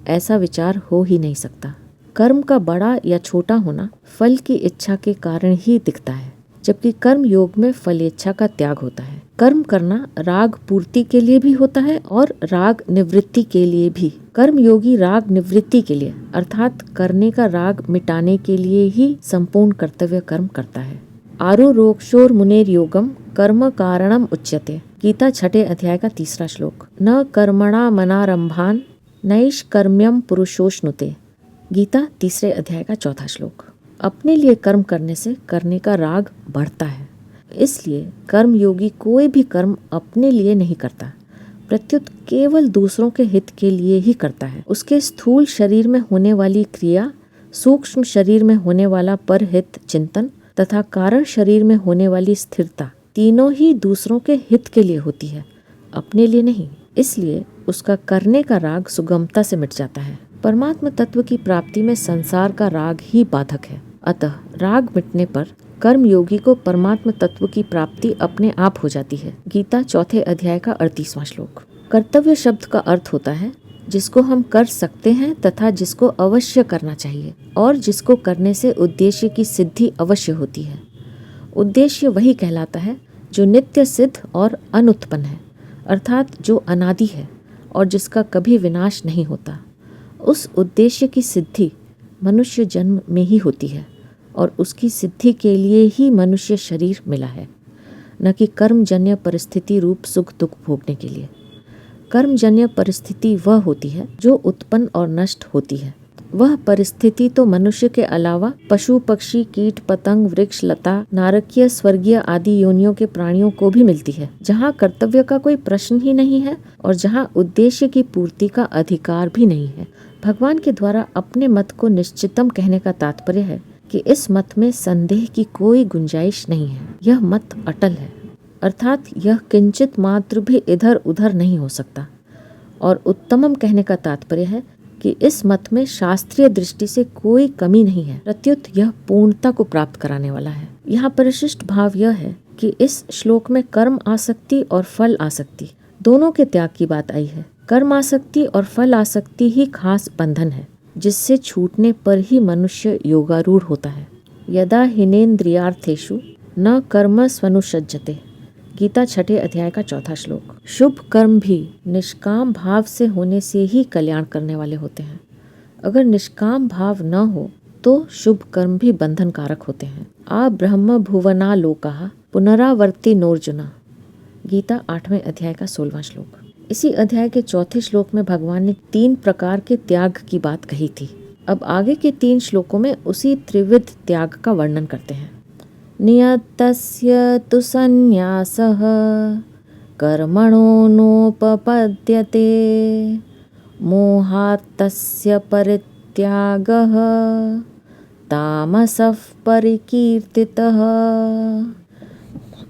ऐसा विचार हो ही नहीं सकता। कर्म का बड़ा या छोटा होना फल की इच्छा के कारण ही दिखता है, जबकि कर्म योग में फलेच्छा का त्याग होता है। कर्म करना राग पूर्ति के लिए भी होता है और राग निवृत्ति के लिए भी। कर्म योगी राग निवृत्ति के लिए अर्थात करने का राग मिटाने के लिए ही संपूर्ण कर्तव्य कर्म करता है। आरुरोक्षोर मुनेर योगम कर्म कारणम उच्यते, गीता 6 अध्याय का 3 श्लोक। न कर्मणा मनारंभान नैष्कर्म्यम पुरुषोष्णुते, गीता 3 अध्याय का 4 श्लोक। अपने लिए कर्म करने से करने का राग बढ़ता है, इसलिए कर्म योगी कोई भी कर्म अपने लिए नहीं करता, प्रत्युत केवल दूसरों के हित के लिए ही करता है। उसके स्थूल शरीर में होने वाली क्रिया, सूक्ष्म शरीर में होने वाला परहित चिंतन तथा कारण शरीर में होने वाली स्थिरता, तीनों ही दूसरों के हित के लिए होती है, अपने लिए नहीं। इसलिए उसका करने का राग सुगमता से मिट जाता है। परमात्म तत्व की प्राप्ति में संसार का राग ही बाधक है। अतः राग मिटने पर कर्म योगी को परमात्म तत्व की प्राप्ति अपने आप हो जाती है। गीता 4 अध्याय का 38वां श्लोक। कर्तव्य शब्द का अर्थ होता है जिसको हम कर सकते हैं तथा जिसको अवश्य करना चाहिए और जिसको करने से उद्देश्य की सिद्धि अवश्य होती है। उद्देश्य वही कहलाता है जो नित्य सिद्ध और अनुत्पन्न है, अर्थात जो अनादि है और जिसका कभी विनाश नहीं होता। उस उद्देश्य की सिद्धि मनुष्य जन्म में ही होती है और उसकी सिद्धि के लिए ही मनुष्य शरीर मिला है, न कि कर्मजन्य परिस्थिति रूप सुख दुख भोगने के लिए। कर्मजन्य परिस्थिति वह होती है जो उत्पन्न और नष्ट होती है। वह परिस्थिति तो मनुष्य के अलावा पशु पक्षी कीट पतंग वृक्ष लता नारकीय स्वर्गीय आदि योनियों के प्राणियों को भी मिलती है, जहाँ कर्तव्य का कोई प्रश्न ही नहीं है और जहाँ उद्देश्य की पूर्ति का अधिकार भी नहीं है। भगवान के द्वारा अपने मत को निश्चितम कहने का तात्पर्य है कि इस मत में संदेह की कोई गुंजाइश नहीं है। यह मत अटल है, अर्थात यह किंचित मात्र भी इधर उधर नहीं हो सकता। और उत्तमम कहने का तात्पर्य है कि इस मत में शास्त्रीय दृष्टि से कोई कमी नहीं है, प्रत्युत यह पूर्णता को प्राप्त कराने वाला है। यहाँ परिशिष्ट भाव यह है कि इस श्लोक में कर्म आसक्ति और फल आसक्ति दोनों के त्याग की बात आई है। कर्म आसक्ति और फल आसक्ति ही खास बंधन है, जिससे छूटने पर ही मनुष्य योगारूढ़ होता है। यदा हिनेन्द्रियार्थेषु न कर्म स्वनुषज्जते, गीता 6 अध्याय का 4था श्लोक। शुभ कर्म भी निष्काम भाव से होने से ही कल्याण करने वाले होते हैं। अगर निष्काम भाव न हो तो शुभ कर्म भी बंधन कारक होते हैं। आ ब्रह्म भुवना लोकाः पुनरावर्ति नोर्जुना, गीता 8वें अध्याय का 16वां श्लोक। इसी अध्याय के 4थे श्लोक में भगवान ने 3 प्रकार के त्याग की बात कही थी। अब आगे के 3 श्लोकों में उसी त्रिविध त्याग का वर्णन करते हैं। नियतस्य तु संन्यासः कर्मणो नोपपद्यते, मोहात्तस्य परित्यागः तामसः परिकीर्तितः।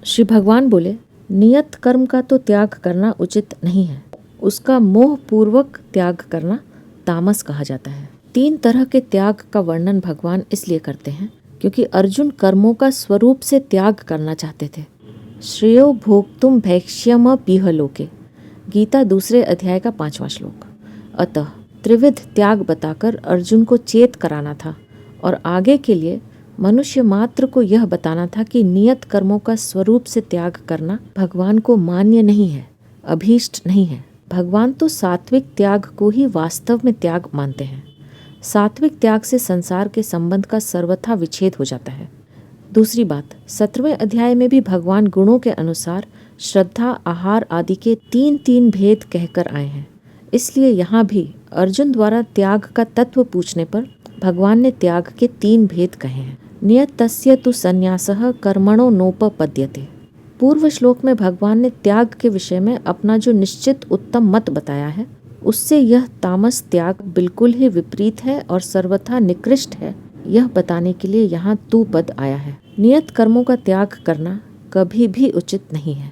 श्री भगवान बोले, नियत कर्म का तो त्याग करना उचित नहीं है, उसका मोह पूर्वक त्याग करना तामस कहा जाता है। 3 तरह के त्याग का वर्णन भगवान इसलिए करते हैं क्योंकि अर्जुन कर्मों का स्वरूप से त्याग करना चाहते थे। श्रेयो भोक्तुम भैक्ष्यम पीह लोके, गीता 2 अध्याय का 5वां श्लोक। अतः त्रिविध त्याग बताकर अर्जुन को चेत कराना था और आगे के लिए मनुष्य मात्र को यह बताना था कि नियत कर्मों का स्वरूप से त्याग करना भगवान को मान्य नहीं है, अभीष्ट नहीं है। भगवान तो सात्विक त्याग को ही वास्तव में त्याग मानते हैं। सात्विक त्याग से संसार के संबंध का सर्वथा विच्छेद हो जाता है। दूसरी बात, 17वें अध्याय में भी भगवान गुणों के अनुसार श्रद्धा आहार आदि के 3 भेद कहकर आए हैं। इसलिए यहाँ भी अर्जुन द्वारा त्याग का तत्व पूछने पर भगवान ने त्याग के 3 भेद कहे हैं। नियतस्य तु संन्यासः कर्मणो नोपपद्यते। पूर्व श्लोक में भगवान ने त्याग के विषय में अपना जो निश्चित उत्तम मत बताया है, उससे यह तामस त्याग बिल्कुल ही विपरीत है और सर्वथा निकृष्ट है, यह बताने के लिए यहाँ तू पद आया है। नियत कर्मों का त्याग करना कभी भी उचित नहीं है,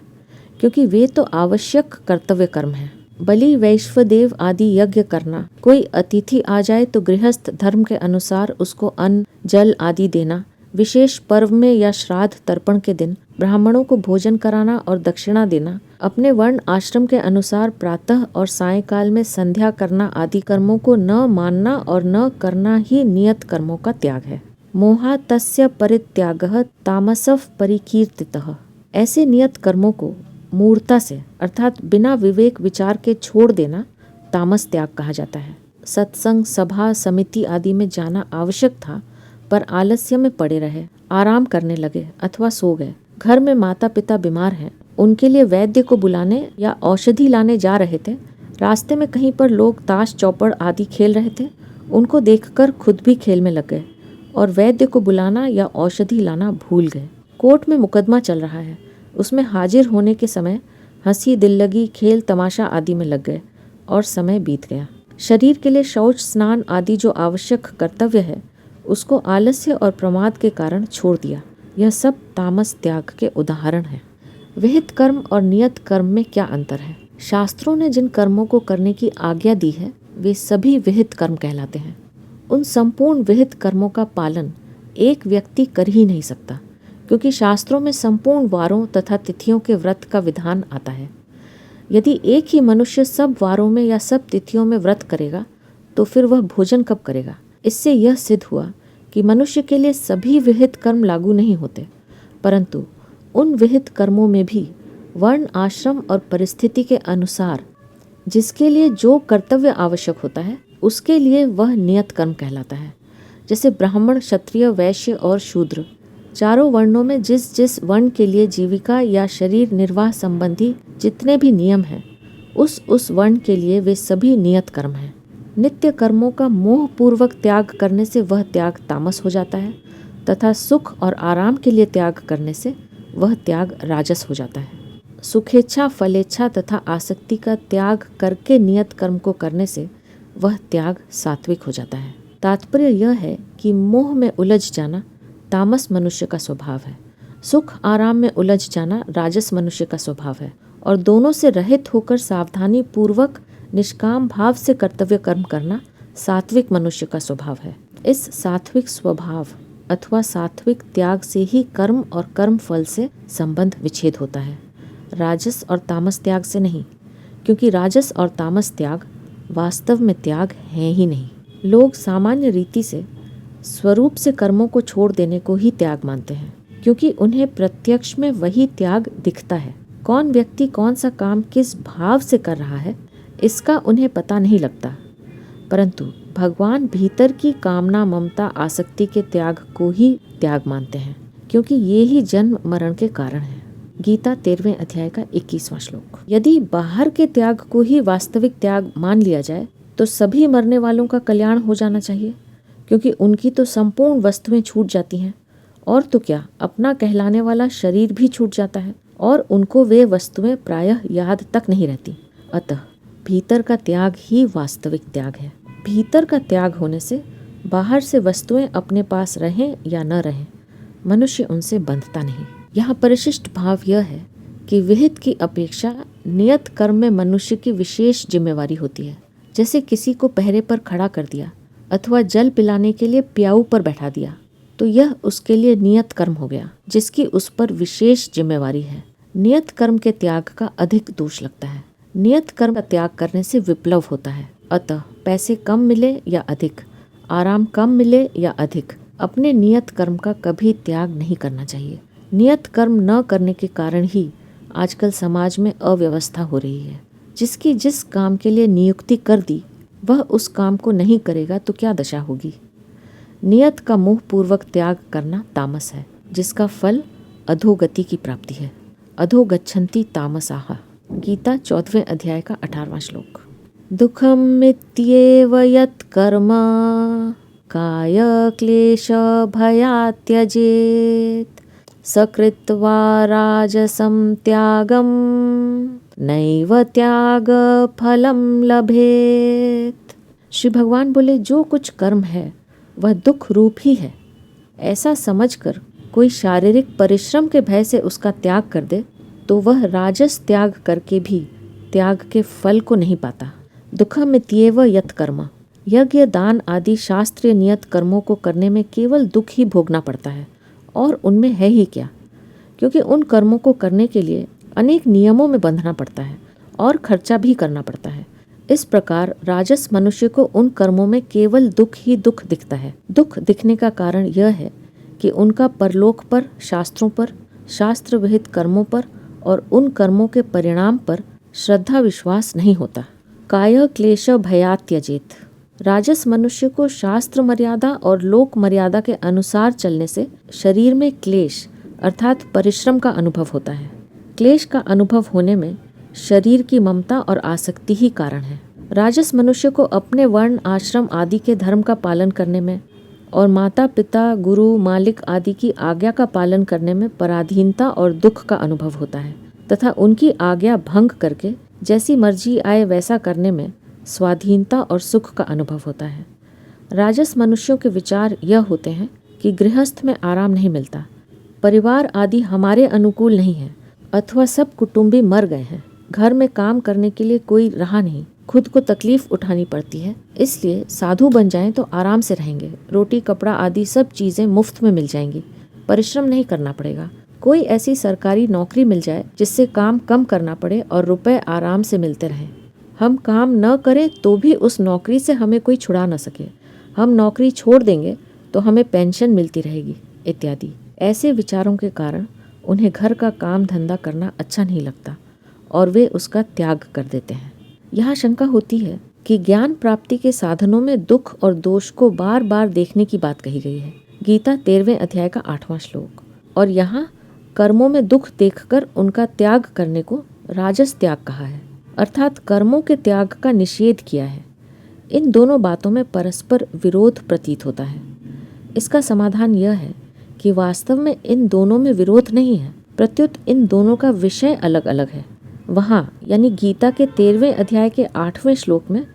क्योंकि वे तो आवश्यक कर्तव्य कर्म हैं। बलि वैश्वदेव आदि यज्ञ करना, कोई अतिथि आ जाए तो गृहस्थ धर्म के अनुसार उसको अन्न जल आदि देना, विशेष पर्व में या श्राद्ध तर्पण के दिन ब्राह्मणों को भोजन कराना और दक्षिणा देना, अपने वर्ण आश्रम के अनुसार प्रातः और सायंकाल में संध्या करना आदि कर्मों को न मानना और न करना ही नियत कर्मों का त्याग है। मोहा तस्य परित्यागः तामसः परिकीर्तितः। ऐसे नियत कर्मों को मूर्ता से अर्थात बिना विवेक विचार के छोड़ देना तामस त्याग कहा जाता है। सत्संग सभा समिति आदि में जाना आवश्यक था, पर आलस्य में पड़े रहे, आराम करने लगे अथवा सो गए। घर में माता पिता बीमार हैं, उनके लिए वैद्य को बुलाने या औषधि लाने जा रहे थे। रास्ते में कहीं पर लोग ताश चौपड़ आदि खेल रहे थे, उनको देखकर खुद भी खेल में लग गए और वैद्य को बुलाना या औषधि लाना भूल गए। कोर्ट में मुकदमा चल रहा है, उसमें हाजिर होने के समय हंसी दिल लगी खेल तमाशा आदि में लग गए और समय बीत गया। शरीर के लिए शौच स्नान आदि जो आवश्यक कर्तव्य है, उसको आलस्य और प्रमाद के कारण छोड़ दिया। यह सब तामस त्याग के उदाहरण हैं। विहित कर्म और नियत कर्म में क्या अंतर है? शास्त्रों ने जिन कर्मों को करने की आज्ञा दी है, वे सभी विहित कर्म कहलाते हैं। उन संपूर्ण विहित कर्मों का पालन एक व्यक्ति कर ही नहीं सकता, क्योंकि शास्त्रों में संपूर्ण वारों तथा तिथियों के व्रत का विधान आता है। यदि एक ही मनुष्य सब वारों में या सब तिथियों में व्रत करेगा, तो फिर वह भोजन कब करेगा? इससे यह सिद्ध हुआ कि मनुष्य के लिए सभी विहित कर्म लागू नहीं होते, परंतु उन विहित कर्मों में भी वर्ण आश्रम और परिस्थिति के अनुसार जिसके लिए जो कर्तव्य आवश्यक होता है, उसके लिए वह नियत कर्म कहलाता है। जैसे ब्राह्मण, क्षत्रिय, वैश्य और शूद्र। चारों वर्णों में जिस जिस वर्ण के लिए जीविका या शरीर निर्वाह संबंधी जितने भी नियम हैं, उस वर्ण के लिए वे सभी नियत कर्म हैं। नित्य कर्मों का मोह पूर्वक त्याग करने से वह त्याग तामस हो जाता है तथा सुख और आराम के लिए त्याग करने से वह त्याग राजस हो जाता है। सुखेच्छा, फलेच्छा तथा आसक्ति का त्याग करके नियत कर्म को करने से वह त्याग सात्विक हो जाता है। तात्पर्य यह है कि मोह में उलझ जाना तामस मनुष्य का स्वभाव है, सुख आराम में उलझ जाना राजस मनुष्य का स्वभाव है, और दोनों से रहित होकर सावधानी पूर्वक निष्काम भाव से कर्तव्य कर्म करना सात्विक मनुष्य का स्वभाव है। इस सात्विक स्वभाव अथवा सात्विक त्याग से ही कर्म और कर्म फल से संबंध विच्छेद होता है, राजस और तामस त्याग से नहीं, क्योंकि राजस और तामस त्याग वास्तव में त्याग है ही नहीं। लोग सामान्य रीति से स्वरूप से कर्मों को छोड़ देने को ही त्याग मानते हैं, क्योंकि उन्हें प्रत्यक्ष में वही त्याग दिखता है। कौन व्यक्ति कौन सा काम किस भाव से कर रहा है इसका उन्हें पता नहीं लगता, परंतु भगवान भीतर की कामना, ममता, आसक्ति के त्याग को ही त्याग मानते हैं, क्योंकि ये ही जन्म मरण के कारण है। गीता 13वें अध्याय का 21वां श्लोक। यदि बाहर के त्याग को ही वास्तविक त्याग मान लिया जाए तो सभी मरने वालों का कल्याण हो जाना चाहिए, क्योंकि उनकी तो संपूर्ण वस्तुएं छूट जाती हैं, और तो क्या अपना कहलाने वाला शरीर भी छूट जाता है, और उनको वे वस्तुएं प्रायः याद तक नहीं रहती। अतः भीतर का त्याग ही वास्तविक त्याग है। भीतर का त्याग होने से बाहर से वस्तुएं अपने पास रहें या न रहें, मनुष्य उनसे बंधता नहीं। यहाँ परिशिष्ट भाव यह है कि विहित की अपेक्षा नियत कर्म में मनुष्य की विशेष जिम्मेवारी होती है। जैसे किसी को पहरे पर खड़ा कर दिया अथवा जल पिलाने के लिए प्याऊ पर बैठा दिया, तो यह उसके लिए नियत कर्म हो गया, जिसकी उस पर विशेष जिम्मेवारी है। नियत कर्म के त्याग का अधिक दोष लगता है। नियत कर्म का त्याग करने से विप्लव होता है। अतः पैसे कम मिले या अधिक, आराम कम मिले या अधिक, अपने नियत कर्म का कभी त्याग नहीं करना चाहिए। नियत कर्म न करने के कारण ही आजकल समाज में अव्यवस्था हो रही है। जिसकी जिस काम के लिए नियुक्ति कर दी वह उस काम को नहीं करेगा तो क्या दशा होगी। नियत का मोह पूर्वक त्याग करना तामस है, जिसका फल अधोगति की प्राप्ति है। अधोगच्छन्ति तामसाः। गीता 14वें अध्याय का 18वां श्लोक। दुखम मित्येव यत् कर्म काय क्लेश भयात् त्यजेत् सकृत्वा राजसं त्यागम नैव त्याग फलम लभेत। श्री भगवान बोले, जो कुछ कर्म है वह दुख रूप ही है। ऐसा समझकर कोई शारीरिक परिश्रम के भय से उसका त्याग कर दे तो वह राजस त्याग करके भी त्याग के फल को नहीं पाता। दुःखमित्येव यत् कर्म। यज्ञ, दान आदि शास्त्रीय नियत कर्मों को करने में केवल दुख ही भोगना पड़ता है, और उनमें है ही क्या, क्योंकि उन कर्मों को करने के लिए अनेक नियमों में बंधना पड़ता है और खर्चा भी करना पड़ता है। इस प्रकार राजस मनुष्य को उन कर्मों में केवल दुख ही दुख दिखता है। दुख दिखने का कारण यह है कि उनका परलोक पर, शास्त्रों पर, शास्त्र विहित कर्मों पर और उन कर्मों के परिणाम पर श्रद्धा विश्वास नहीं होता। काय क्लेश भयात् त्यजेत्। राजस मनुष्य को शास्त्र मर्यादा और लोक मर्यादा के अनुसार चलने से शरीर में क्लेश अर्थात परिश्रम का अनुभव होता है। क्लेश का अनुभव होने में शरीर की ममता और आसक्ति ही कारण है। राजस मनुष्य को अपने वर्ण, आश्रम आदि के धर्म का पालन करने में और माता पिता, गुरु, मालिक आदि की आज्ञा का पालन करने में पराधीनता और दुख का अनुभव होता है, तथा उनकी आज्ञा भंग करके जैसी मर्जी आए वैसा करने में स्वाधीनता और सुख का अनुभव होता है। राजस मनुष्यों के विचार यह होते हैं कि गृहस्थ में आराम नहीं मिलता, परिवार आदि हमारे अनुकूल नहीं है, अथवा सब कुटुंबी मर गए हैं, घर में काम करने के लिए कोई रहा नहीं, खुद को तकलीफ उठानी पड़ती है, इसलिए साधु बन जाएं तो आराम से रहेंगे, रोटी कपड़ा आदि सब चीज़ें मुफ्त में मिल जाएंगी, परिश्रम नहीं करना पड़ेगा। कोई ऐसी सरकारी नौकरी मिल जाए जिससे काम कम करना पड़े और रुपए आराम से मिलते रहें। हम काम न करें तो भी उस नौकरी से हमें कोई छुड़ा न सके, हम नौकरी छोड़ देंगे तो हमें पेंशन मिलती रहेगी इत्यादि। ऐसे विचारों के कारण उन्हें घर का काम धंधा करना अच्छा नहीं लगता और वे उसका त्याग कर देते हैं। यहाँ शंका होती है कि ज्ञान प्राप्ति के साधनों में दुख और दोष को बार बार देखने की बात कही गई है। गीता 13वें अध्याय का 8वां श्लोक। और यहाँ कर्मों में दुख देखकर उनका त्याग करने को राजस त्याग कहा है, अर्थात कर्मों के त्याग का निषेध किया है। इन दोनों बातों में परस्पर विरोध प्रतीत होता है। इसका समाधान यह है कि वास्तव में इन दोनों में विरोध नहीं है, प्रत्युत इन दोनों का विषय अलग अलग है। वहाँ यानी गीता के 13वें अध्याय के 8वें श्लोक में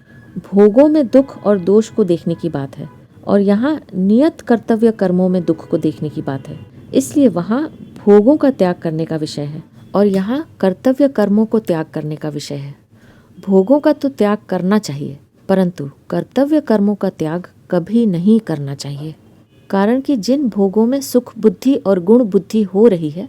भोगों में दुख और दोष को देखने की बात है और यहाँ नियत कर्तव्य कर्मों में दुख को देखने की बात है। इसलिए वहाँ भोगों का त्याग करने का विषय है और यहाँ कर्तव्य कर्मों को त्याग करने का विषय है। भोगों का तो त्याग करना चाहिए, परंतु कर्तव्य कर्मों का त्याग कभी नहीं करना चाहिए। कारण कि जिन भोगों में सुख बुद्धि और गुण बुद्धि हो रही है,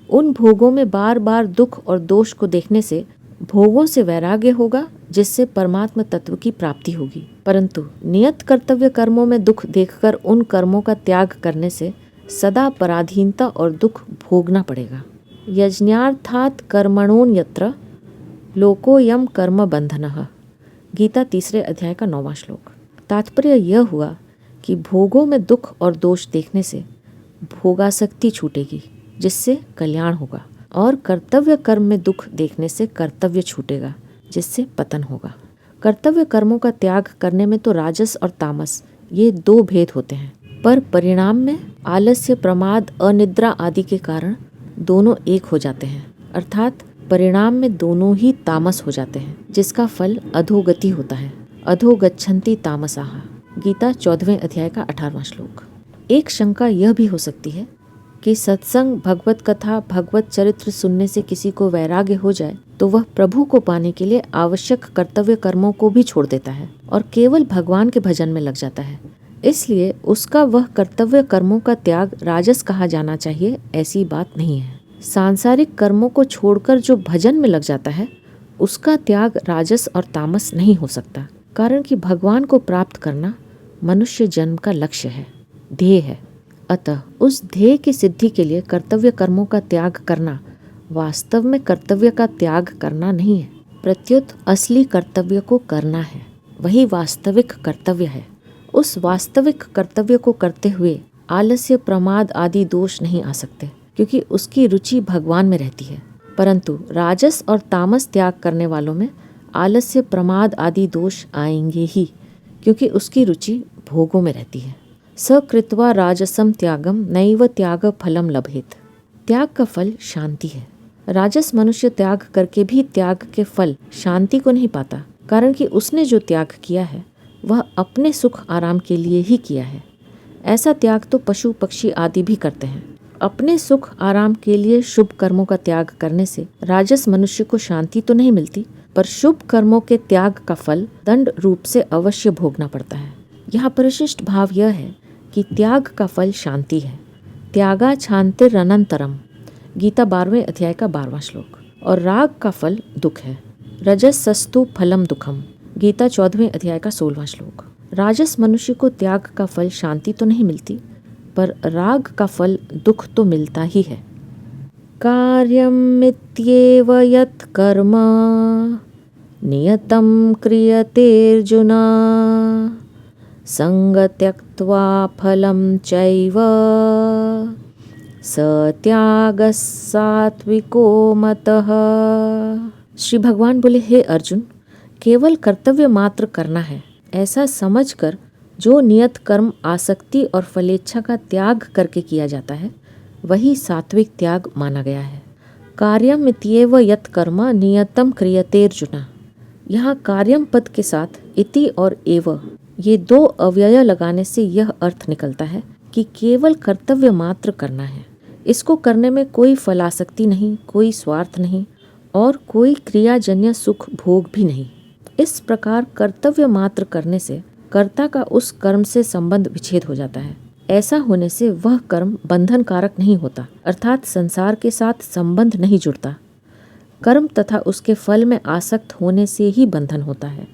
उन भोगों में बार बार दुख और दोष को देखने से भोगों से वैराग्य होगा, जिससे परमात्म तत्व की प्राप्ति होगी। परंतु नियत कर्तव्य कर्मों में दुख देखकर उन कर्मों का त्याग करने से सदा पराधीनता और दुख भोगना पड़ेगा। यज्ञार्थात् कर्मणोन्यत्र लोकोयम कर्म बंधनः। गीता 3 अध्याय का 9वां श्लोक। तात्पर्य यह हुआ कि भोगों में दुख और दोष देखने से भोगासक्ति छूटेगी, जिससे कल्याण होगा, और कर्तव्य कर्म में दुख देखने से कर्तव्य छूटेगा, जिससे पतन होगा। कर्तव्य कर्मों का त्याग करने में तो राजस और तामस ये दो भेद होते हैं, पर परिणाम में आलस्य, प्रमाद, अनिद्रा आदि के कारण दोनों एक हो जाते हैं, अर्थात परिणाम में दोनों ही तामस हो जाते हैं, जिसका फल अधोगति होता है। अधोगच्छन्ति तामसाः। गीता 14वें अध्याय का 18वां श्लोक। एक शंका यह भी हो सकती है कि सत्संग, भगवत कथा, भगवत चरित्र सुनने से किसी को वैराग्य हो जाए तो वह प्रभु को पाने के लिए आवश्यक कर्तव्य कर्मों को भी छोड़ देता है और केवल भगवान के भजन में लग जाता है, इसलिए उसका वह कर्तव्य कर्मों का त्याग राजस कहा जाना चाहिए। ऐसी बात नहीं है। सांसारिक कर्मों को छोड़कर जो भजन में लग जाता है, उसका त्याग राजस और तामस नहीं हो सकता, कारण कि भगवान को प्राप्त करना मनुष्य जन्म का लक्ष्य है, ध्येय है। अतः उस ध्येय की सिद्धि के लिए कर्तव्य कर्मों का त्याग करना वास्तव में कर्तव्य का त्याग करना नहीं है, प्रत्युत असली कर्तव्य को करना है। वही वास्तविक कर्तव्य है। उस वास्तविक कर्तव्य को करते हुए आलस्य, प्रमाद आदि दोष नहीं आ सकते, क्योंकि उसकी रुचि भगवान में रहती है। परंतु राजस और तामस त्याग करने वालों में आलस्य, प्रमाद आदि दोष आएंगे ही, क्योंकि उसकी रुचि भोगों में रहती है। सकृत्वा राजसम त्यागम नैव त्याग फलम लभेत। त्याग का फल शांति है। राजस मनुष्य त्याग करके भी त्याग के फल शांति को नहीं पाता, कारण कि उसने जो त्याग किया है वह अपने सुख आराम के लिए ही किया है। ऐसा त्याग तो पशु पक्षी आदि भी करते हैं। अपने सुख आराम के लिए शुभ कर्मों का त्याग करने से राजस मनुष्य को शांति तो नहीं मिलती, पर शुभ कर्मों के त्याग का फल दंड रूप से अवश्य भोगना पड़ता है। यहाँ परिशिष्ट भाव यह है कि त्याग का फल शांति है। त्यागा शांतिरनंतरम। गीता 12वें अध्याय का 12वां श्लोक। और राग का फल दुख है। रजसस्तु फलम दुखम। गीता 14वें अध्याय का 16वां श्लोक। राजस मनुष्य को त्याग का फल शांति तो नहीं मिलती, पर राग का फल दुख तो मिलता ही है। कार्यमित्येव यत् कर्म नियतं क्रियतेऽर्जुन संग त्यक्त्वा फलं चैव स त्यागः सात्विको मतः। श्री भगवान बोले, हे अर्जुन, केवल कर्तव्य मात्र करना है, ऐसा समझकर जो नियत कर्म आसक्ति और फलेच्छा का त्याग करके किया जाता है, वही सात्विक त्याग माना गया है। कार्यम इत्येव यत् कर्म नियतम क्रियतेऽर्जुन। यहाँ कार्यम पद के साथ इति और एव ये दो अव्यय लगाने से यह अर्थ निकलता है कि केवल कर्तव्य मात्र करना है। इसको करने में कोई फलासक्ति नहीं, कोई स्वार्थ नहीं और कोई क्रियाजन्य सुख भोग भी नहीं। इस प्रकार कर्तव्य मात्र करने से कर्ता का उस कर्म से संबंध विच्छेद हो जाता है। ऐसा होने से वह कर्म बंधन कारक नहीं होता, अर्थात संसार के साथ संबंध नहीं जुड़ता। कर्म तथा उसके फल में आसक्त होने से ही बंधन होता है।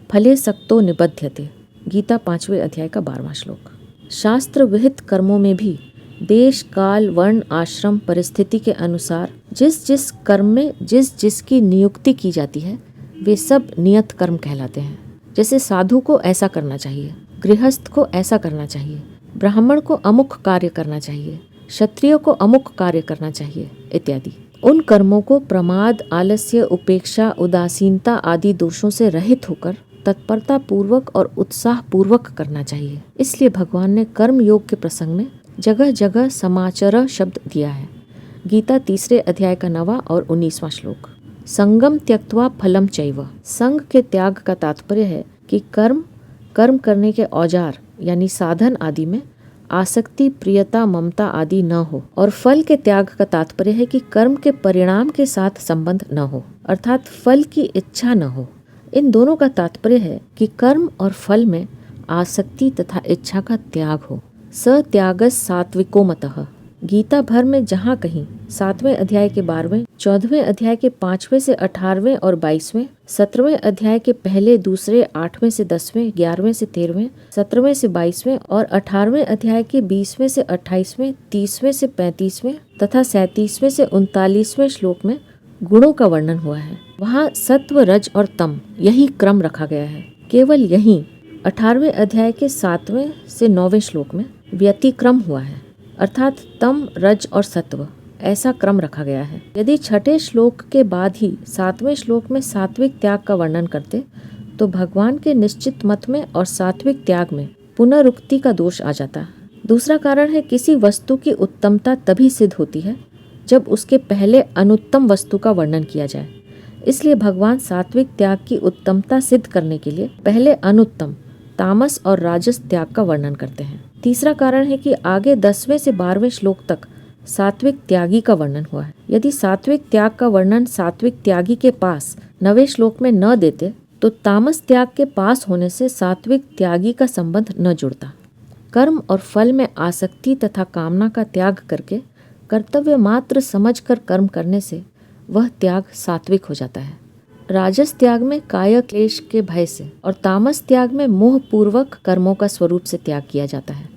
फले सक्तो निबध्यते। गीता 5वें अध्याय का 12वां श्लोक। शास्त्र विहित कर्मों में भी देश, काल, वर्ण, आश्रम, परिस्थिति के अनुसार जिस जिस कर्म में जिस जिसकी नियुक्ति की जाती है, वे सब नियत कर्म कहलाते हैं। जैसे साधु को ऐसा करना चाहिए, गृहस्थ को ऐसा करना चाहिए, ब्राह्मण को अमुक कार्य करना चाहिए, क्षत्रिय को अमुक कार्य करना चाहिए इत्यादि। उन कर्मों को प्रमाद, आलस्य, उपेक्षा, उदासीनता आदि दोषों से रहित होकर तत्परता पूर्वक और उत्साह पूर्वक करना चाहिए। इसलिए भगवान ने कर्म योग के प्रसंग में जगह जगह समाचर शब्द दिया है। गीता 3 अध्याय का 9वां और 19वां श्लोक। संगम त्यक्त्वा फलम चैव। संग के त्याग का तात्पर्य है कि कर्म करने के औजार यानी साधन आदि में आसक्ति, प्रियता, ममता आदि न हो, और फल के त्याग का तात्पर्य है कि कर्म के परिणाम के साथ संबंध न हो, अर्थात फल की इच्छा न हो। इन दोनों का तात्पर्य है कि कर्म और फल में आसक्ति तथा इच्छा का त्याग हो। सत्यागस सात्विको मतः। गीता भर में जहाँ कहीं 7वें अध्याय के 12वें, 14वें अध्याय के 5वें से 18वें और 22वें, 17वें अध्याय के 1, 2, 8वें से 10वें, 11वें से 13वें, 17वें से 22वें और 18वें अध्याय के 20वें से 28वें, 30वें से 35वें तथा 37वें से 39वें श्लोक में गुणों का वर्णन हुआ है। वहाँ सत्व, रज और तम यही क्रम रखा गया है। केवल यही 18वें अध्याय के 7वें से 9वें श्लोक में व्यतिक्रम हुआ है, अर्थात तम, रज और सत्व ऐसा क्रम रखा गया है। यदि 6ठे श्लोक के बाद ही 7वें श्लोक में सात्विक त्याग का वर्णन करते तो भगवान के निश्चित मत में और सात्विक त्याग में पुनरुक्ति का दोष आ जाता। दूसरा कारण है, किसी वस्तु की उत्तमता तभी सिद्ध होती है जब उसके पहले अनुत्तम वस्तु का वर्णन किया जाए। इसलिए भगवान सात्विक त्याग की उत्तमता सिद्ध करने के लिए पहले अनुत्तम तामस और राजस त्याग का वर्णन करते हैं। तीसरा कारण है कि आगे 10वें से 12वें श्लोक तक सात्विक त्यागी का वर्णन हुआ है। यदि सात्विक त्याग का वर्णन सात्विक त्यागी के पास 9वें श्लोक में न देते तो तामस त्याग के पास होने से सात्विक त्यागी का संबंध न जुड़ता। कर्म और फल में आसक्ति तथा कामना का त्याग करके कर्तव्य मात्र समझकर कर्म करने से वह त्याग सात्विक हो जाता है। राजस त्याग में काय क्लेश के भय से और तामस त्याग में मोह पूर्वक कर्मों का स्वरूप से त्याग किया जाता है,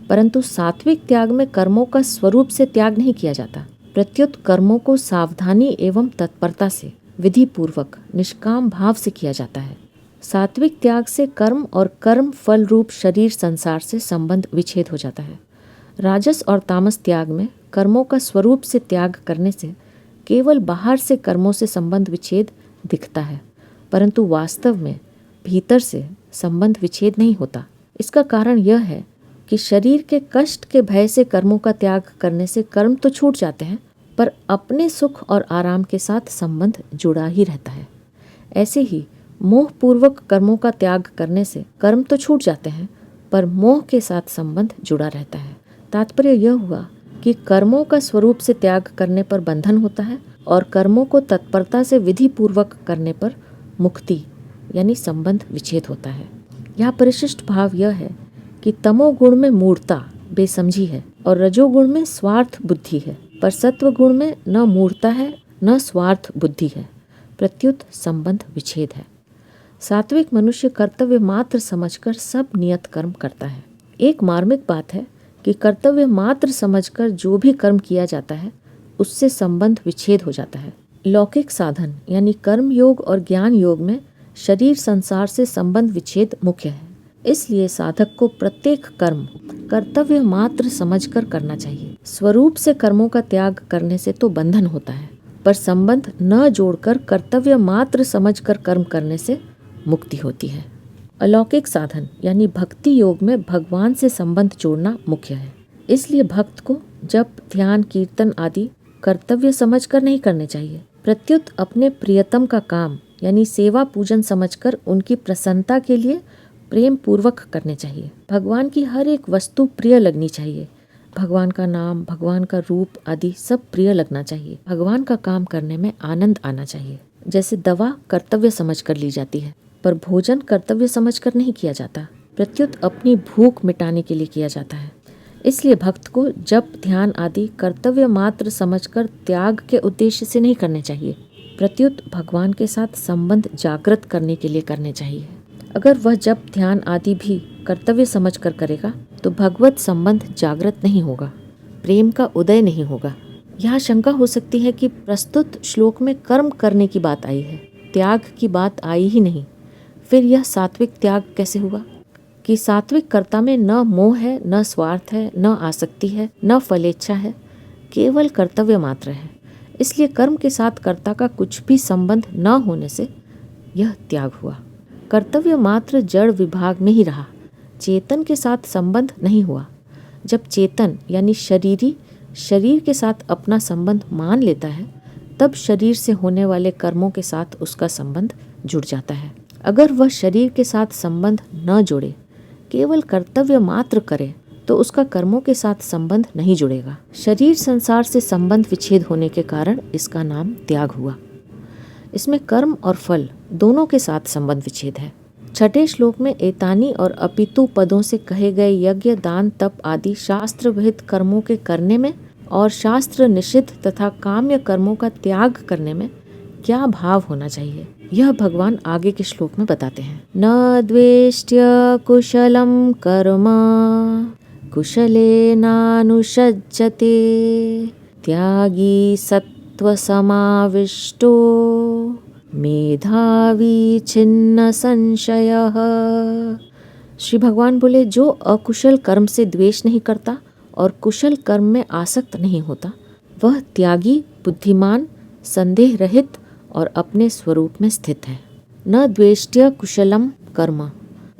परंतु सात्विक त्याग में कर्मों का स्वरूप से त्याग नहीं किया जाता, प्रत्युत कर्मों को सावधानी एवं तत्परता से विधि पूर्वक निष्काम भाव से किया जाता है। सात्विक त्याग से कर्म और कर्म फल रूप शरीर संसार से संबंध विच्छेद हो जाता है। राजस और तामस त्याग में कर्मों का स्वरूप से त्याग करने से केवल बाहर से कर्मों से संबंध विच्छेद दिखता है, परंतु वास्तव में भीतर से संबंध विच्छेद नहीं होता। इसका कारण यह है कि शरीर के कष्ट के भय से कर्मों का त्याग करने से कर्म तो छूट जाते हैं, पर अपने सुख और आराम के साथ संबंध जुड़ा ही रहता है। ऐसे ही मोह पूर्वक कर्मों का त्याग करने से कर्म तो छूट जाते हैं, पर मोह के साथ संबंध जुड़ा रहता है। तात्पर्य यह हुआ कि कर्मों का स्वरूप से त्याग करने पर बंधन होता है और कर्मों को तत्परता से विधि पूर्वक करने पर मुक्ति यानी संबंध विच्छेद होता है। यहाँ परिशिष्ट भाव यह है कि तमोगुण में मूढ़ता बेसमझी है और रजोगुण में स्वार्थ बुद्धि है, पर सत्व गुण में न मूढ़ता है न स्वार्थ बुद्धि है, प्रत्युत संबंध विच्छेद है। सात्विक मनुष्य कर्तव्य मात्र समझकर सब नियत कर्म करता है। एक मार्मिक बात है कि कर्तव्य मात्र समझकर जो भी कर्म किया जाता है उससे संबंध विच्छेद हो जाता है। लौकिक साधन यानी कर्म योग और ज्ञान योग में शरीर संसार से संबंध विच्छेद मुख्य है। इसलिए साधक को प्रत्येक कर्म कर्तव्य मात्र समझकर करना चाहिए। स्वरूप से कर्मों का त्याग करने से तो बंधन होता है, पर संबंध न जोड़कर कर्तव्य मात्र समझकर कर्म करने से मुक्ति होती है। अलौकिक साधन यानी भक्ति योग में भगवान से संबंध जोड़ना मुख्य है। इसलिए भक्त को जप, ध्यान, कीर्तन आदि कर्तव्य समझकर नहीं करने चाहिए, प्रत्युत अपने प्रियतम का काम यानी सेवा पूजन समझकर उनकी प्रसन्नता के लिए प्रेम पूर्वक करने चाहिए। भगवान की हर एक वस्तु प्रिय लगनी चाहिए। भगवान का नाम, भगवान का रूप आदि सब प्रिय लगना चाहिए। भगवान का काम करने में आनंद आना चाहिए। जैसे दवा कर्तव्य समझकर ली जाती है, पर भोजन कर्तव्य समझकर नहीं किया जाता, प्रत्युत अपनी भूख मिटाने के लिए किया जाता है। इसलिए भक्त को जप, ध्यान आदि कर्तव्य मात्र समझकर त्याग के उद्देश्य से नहीं करने चाहिए, प्रत्युत भगवान के साथ संबंध जागृत करने के लिए करने चाहिए। अगर वह जप, ध्यान आदि भी कर्तव्य समझकर करेगा तो भगवत संबंध जागृत नहीं होगा, प्रेम का उदय नहीं होगा। यहाँ शंका हो सकती है कि प्रस्तुत श्लोक में कर्म करने की बात आई है, त्याग की बात आई ही नहीं, फिर यह सात्विक त्याग कैसे हुआ? कि सात्विक कर्ता में न मोह है, न स्वार्थ है, न आसक्ति है, न फलेच्छा है, केवल कर्तव्य मात्र है। इसलिए कर्म के साथ कर्ता का कुछ भी संबंध न होने से यह त्याग हुआ। कर्तव्य मात्र जड़ विभाग में ही रहा, चेतन के साथ संबंध नहीं हुआ। जब चेतन यानी शरीरी शरीर के साथ अपना संबंध मान लेता है, तब शरीर से होने वाले कर्मों के साथ उसका संबंध जुड़ जाता है। अगर वह शरीर के साथ संबंध न जोड़े, केवल कर्तव्य मात्र करे, तो उसका कर्मों के साथ संबंध नहीं जुड़ेगा। शरीर संसार से संबंध विच्छेद होने के कारण इसका नाम त्याग हुआ। इसमें कर्म और फल दोनों के साथ संबंध विच्छेद है। छठे श्लोक में एतानी और अपितु पदों से कहे गए यज्ञ, दान, तप आदि शास्त्र विहित कर्मों के करने में और शास्त्र निषिद्ध तथा काम्य कर्मों का त्याग करने में क्या भाव होना चाहिए, यह भगवान आगे के श्लोक में बताते हैं। न द्वेष्ट्य कुशलम कर्म कुशले नानुषज्जते त्यागी सत्व समाविष्टो मेधावी छिन्न संशयः। श्री भगवान बोले, जो अकुशल कर्म से द्वेष नहीं करता और कुशल कर्म में आसक्त नहीं होता, वह त्यागी, बुद्धिमान, संदेह रहित और अपने स्वरूप में स्थित है। न द्वेष्ट्य कुशलम कर्म,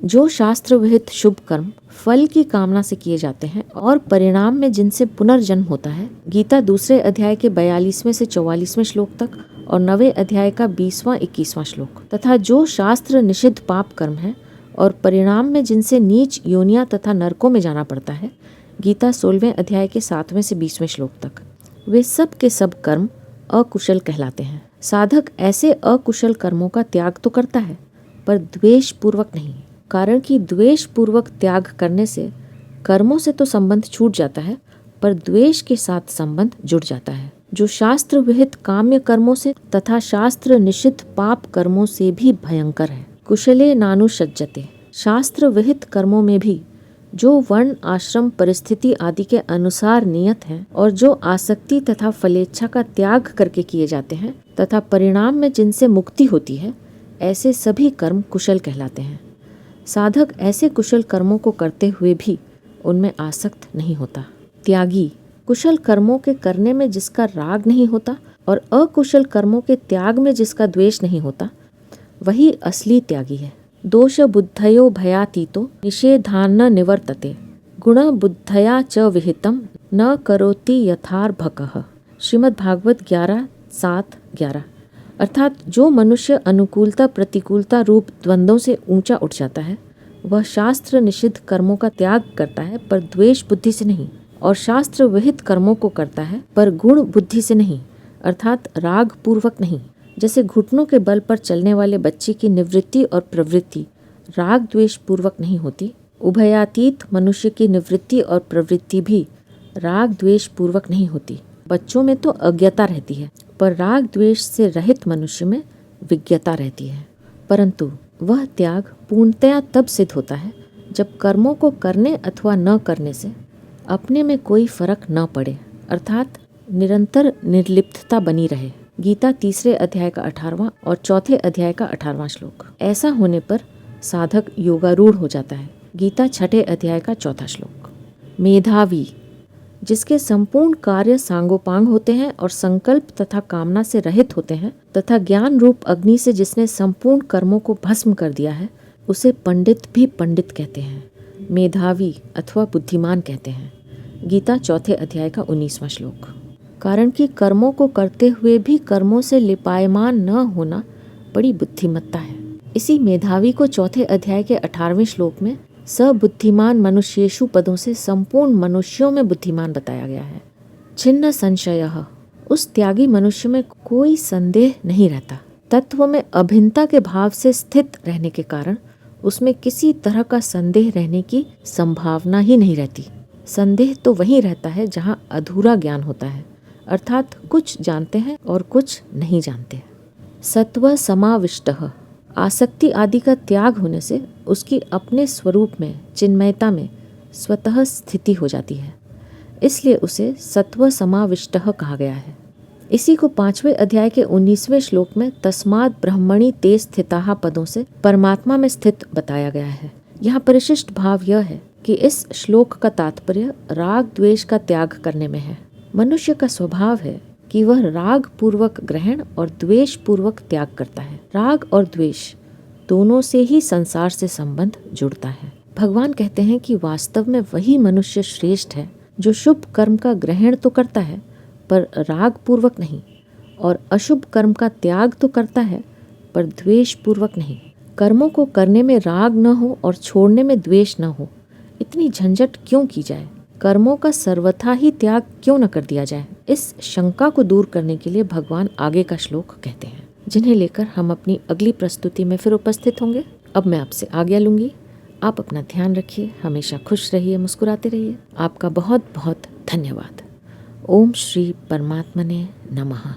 जो शास्त्र विहित शुभ कर्म फल की कामना से किए जाते हैं और परिणाम में जिनसे पुनर्जन्म होता है। गीता दूसरे अध्याय के 42वें से 44वें श्लोक तक और 9वें अध्याय का 20वां 21वां श्लोक, तथा जो शास्त्र निषिद्ध पाप कर्म है और परिणाम में जिनसे नीच योनियां तथा नरकों में जाना पड़ता है। गीता 16वें अध्याय के 7वें से 20वें श्लोक तक, वे सब के सब कर्म अकुशल कहलाते हैं। साधक ऐसे अकुशल कर्मों का त्याग तो करता है, पर द्वेष पूर्वक नहीं, कारण कि द्वेष पूर्वक त्याग करने से कर्मों से तो संबंध छूट जाता है, पर द्वेष के साथ संबंध जुड़ जाता है, जो शास्त्र विहित काम्य कर्मों से तथा शास्त्र निषिद्ध पाप कर्मों से भी भयंकर है। कुशले नानुषज्जते, शास्त्र विहित कर्मों में भी जो वर्ण, आश्रम, परिस्थिति आदि के अनुसार नियत हैं और जो आसक्ति तथा फलेच्छा का त्याग करके किए जाते हैं तथा परिणाम में जिनसे मुक्ति होती है, ऐसे सभी कर्म कुशल कहलाते हैं। साधक ऐसे कुशल कर्मों को करते हुए भी उनमें आसक्त नहीं होता। त्यागी, कुशल कर्मों के करने में जिसका राग नहीं होता और अकुशल कर्मों के त्याग में जिसका द्वेष नहीं होता, वही असली त्यागी है। दोष बुद्धयो भयातीतो निषेधान्न निवर्तते गुण बुद्धया च विहितम न करोति यथार्भकः। श्रीमद् भागवत 11:7-11। अर्थात जो मनुष्य अनुकूलता प्रतिकूलता रूप द्वंद्वों से ऊंचा उठ जाता है, वह शास्त्र निषिद्ध कर्मों का त्याग करता है पर द्वेष बुद्धि से नहीं, और शास्त्र विहित कर्मों को करता है पर गुण बुद्धि से नहीं, अर्थात राग पूर्वक नहीं। जैसे घुटनों के बल पर चलने वाले बच्चे की निवृत्ति और प्रवृत्ति राग द्वेष पूर्वक नहीं होती, उभयातीत मनुष्य की निवृत्ति और प्रवृत्ति भी राग द्वेष पूर्वक नहीं होती। बच्चों में तो अज्ञता रहती है, पर राग द्वेष से रहित मनुष्य में विज्ञता रहती है। परंतु वह त्याग पूर्णतया तब सिद्ध होता है जब कर्मों को करने अथवा न करने से अपने में कोई फर्क न पड़े, अर्थात निरंतर निर्लिप्तता बनी रहे। गीता 3 अध्याय का 18वां और 4 अध्याय का 18वां श्लोक। ऐसा होने पर साधक योगारूढ़ हो जाता है। गीता 6 अध्याय का 4था श्लोक। मेधावी, जिसके संपूर्ण कार्य सांगोपांग होते हैं और संकल्प तथा कामना से रहित होते हैं तथा ज्ञान रूप अग्नि से जिसने संपूर्ण कर्मों को भस्म कर दिया है, उसे पंडित भी पंडित कहते हैं, मेधावी अथवा बुद्धिमान कहते हैं। गीता 4 अध्याय का 19वां श्लोक। कारण कि कर्मों को करते हुए भी कर्मों से लिपायमान न होना बड़ी बुद्धिमत्ता है। इसी मेधावी को 4 अध्याय के 18वें श्लोक में सबुद्धिमान मनुष्येषु पदों से संपूर्ण मनुष्यों में बुद्धिमान बताया गया है। छिन्न संशयः, उस त्यागी मनुष्य में कोई संदेह नहीं रहता। तत्व में अभिन्नता के भाव से स्थित रहने के कारण उसमें किसी तरह का संदेह रहने की संभावना ही नहीं रहती। संदेह तो वहीं रहता है जहाँ अधूरा ज्ञान होता है, अर्थात कुछ जानते हैं और कुछ नहीं जानते। सत्व समाविष्टः, आसक्ति आदि का त्याग होने से उसकी अपने स्वरूप में, चिन्मयता में स्वतः स्थिति हो जाती है, इसलिए उसे सत्व समाविष्टः कहा गया है। इसी को 5वें अध्याय के 19वें श्लोक में तस्मात् ब्रह्मणि ते स्थिताः पदों से परमात्मा में स्थित बताया गया है। यहाँ परिशिष्ट भाव यह है कि इस श्लोक का तात्पर्य राग द्वेष का त्याग करने में है। मनुष्य का स्वभाव है कि वह राग पूर्वक ग्रहण और द्वेष पूर्वक त्याग करता है। राग और द्वेष दोनों से ही संसार से संबंध जुड़ता है। भगवान कहते हैं कि वास्तव में वही मनुष्य श्रेष्ठ है जो शुभ कर्म का ग्रहण तो करता है पर राग पूर्वक नहीं, और अशुभ कर्म का त्याग तो करता है पर द्वेष पूर्वक नहीं। कर्मों को करने में राग न हो और छोड़ने में द्वेष न हो, इतनी झंझट क्यों की जाए? कर्मों का सर्वथा ही त्याग क्यों न कर दिया जाए? इस शंका को दूर करने के लिए भगवान आगे का श्लोक कहते हैं, जिन्हें लेकर हम अपनी अगली प्रस्तुति में फिर उपस्थित होंगे। अब मैं आपसे आज्ञा लूंगी। आप अपना ध्यान रखिए, हमेशा खुश रहिए, मुस्कुराते रहिए। आपका बहुत बहुत धन्यवाद। ओम श्री परमात्मने नमः।